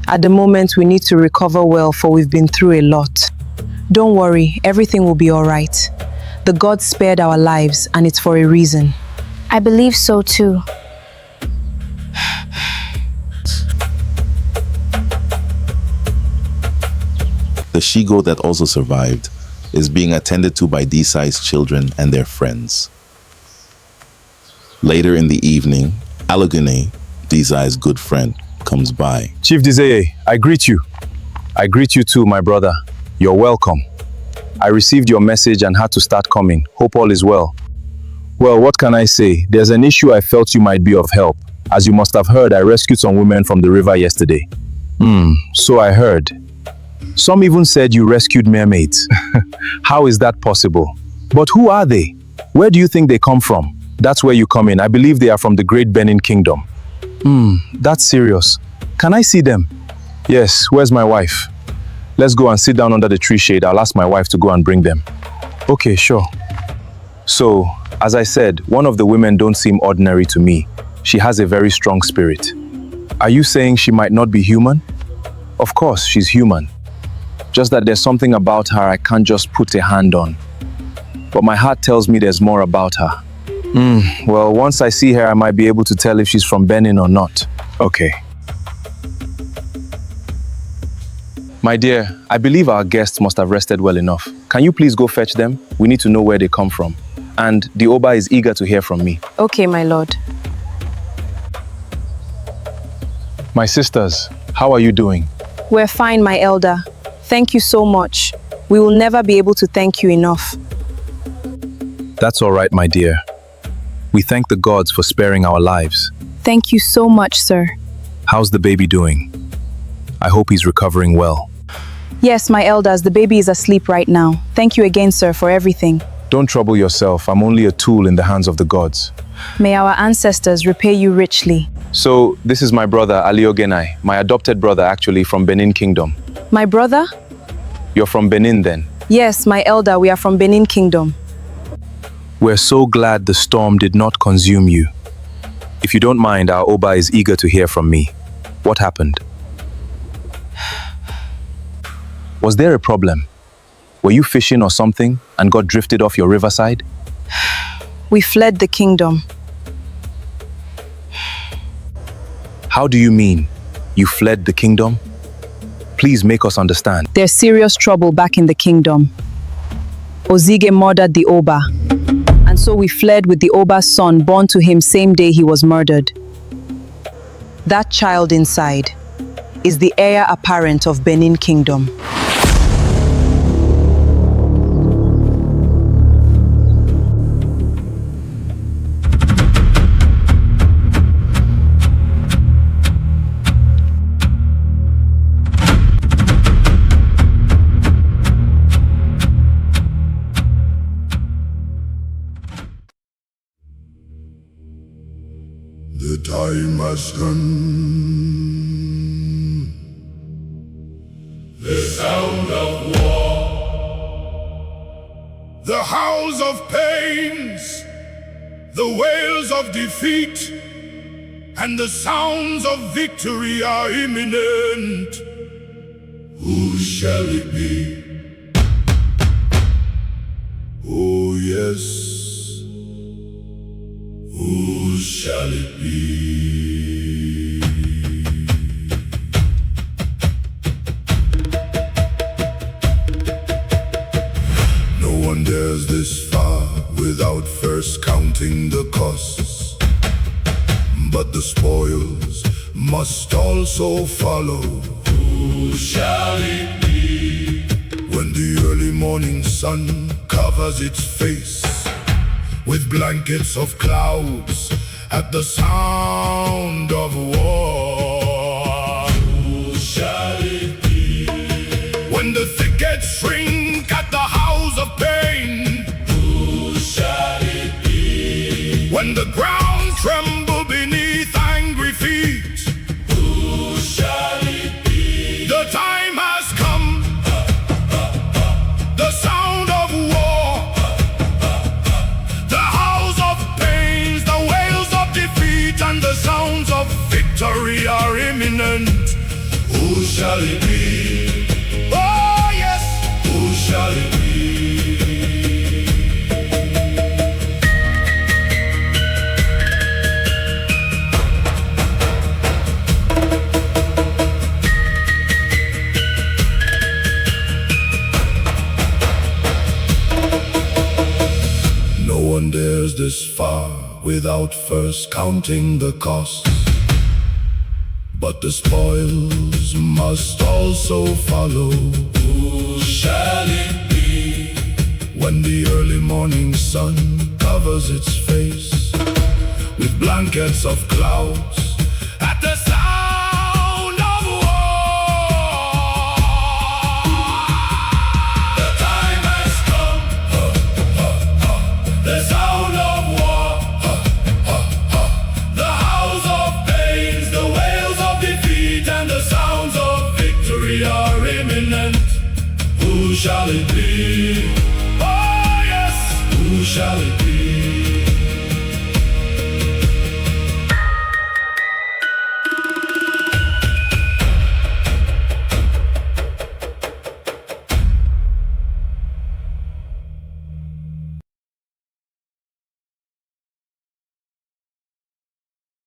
At the moment, we need to recover well, for we've been through a lot. Don't worry, everything will be all right. The gods spared our lives, and it's for a reason. I believe so too. The she-goat that also survived is being attended to by Desai's children and their friends. Later in the evening, Alogune, Desai's good friend, comes by. Chief Desai, I greet you. I greet you too, my brother. You're welcome. I received your message and had to start coming. Hope all is well. Well, what can I say? There's an issue I felt you might be of help. As you must have heard, I rescued some women from the river yesterday. So I heard. Some even said you rescued mermaids. How is that possible? But who are they? Where do you think they come from? That's where you come in. I believe they are from the great Benin Kingdom. That's serious. Can I see them? Yes, where's my wife? Let's go and sit down under the tree shade. I'll ask my wife to go and bring them. Okay, sure. So, as I said, one of the women don't seem ordinary to me. She has a very strong spirit. Are you saying she might not be human? Of course, she's human. Just that there's something about her I can't just put a hand on. But my heart tells me there's more about her. Well, once I see her, I might be able to tell if she's from Benin or not. Okay. My dear, I believe our guests must have rested well enough. Can you please go fetch them? We need to know where they come from. And the Oba is eager to hear from me. Okay, my lord. My sisters, how are you doing? We're fine, my elder. Thank you so much. We will never be able to thank you enough. That's all right, my dear. We thank the gods for sparing our lives. Thank you so much, sir. How's the baby doing? I hope he's recovering well. Yes, my elders, the baby is asleep right now. Thank you again, sir, for everything. Don't trouble yourself. I'm only a tool in the hands of the gods. May our ancestors repay you richly. So, this is my brother, Abieyuwa, my adopted brother actually from Benin Kingdom. My brother? You're from Benin then? Yes, my elder, we are from Benin Kingdom. We're so glad the storm did not consume you. If you don't mind, our Oba is eager to hear from me. What happened? Was there a problem? Were you fishing or something and got drifted off your riverside? We fled the kingdom. How do you mean? You fled the kingdom? Please make us understand. There's serious trouble back in the kingdom. Ozige murdered the Oba. And so we fled with the Oba's son born to him same day he was murdered. That child inside is the heir apparent of Benin Kingdom. The time has come. The sound of war. The howls of pains. The wails of defeat. And the sounds of victory are imminent. Who shall it be? Oh yes. Who shall it be? No one dares this far without first counting the costs. But the spoils must also follow. Who shall it be? When the early morning sun covers its face with blankets of clouds at the sound of war. Who shall it be? When the thickets shrink at the howls of pain. Who shall it be? When the ground trembles beneath angry feet. Who shall it be? The time has come. The sound of war. And the sounds of victory are imminent. Who shall it be? Oh yes! Who shall it be? No one dares this far without first counting the costs. But the spoils must also follow. Who shall it be? When the early morning sun covers its face with blankets of clouds at the sound of war. The time has come. The sound of war. The howls of pains, the wails of defeat, and the sounds of victory are imminent. Who shall it be? Oh yes! Who shall it be?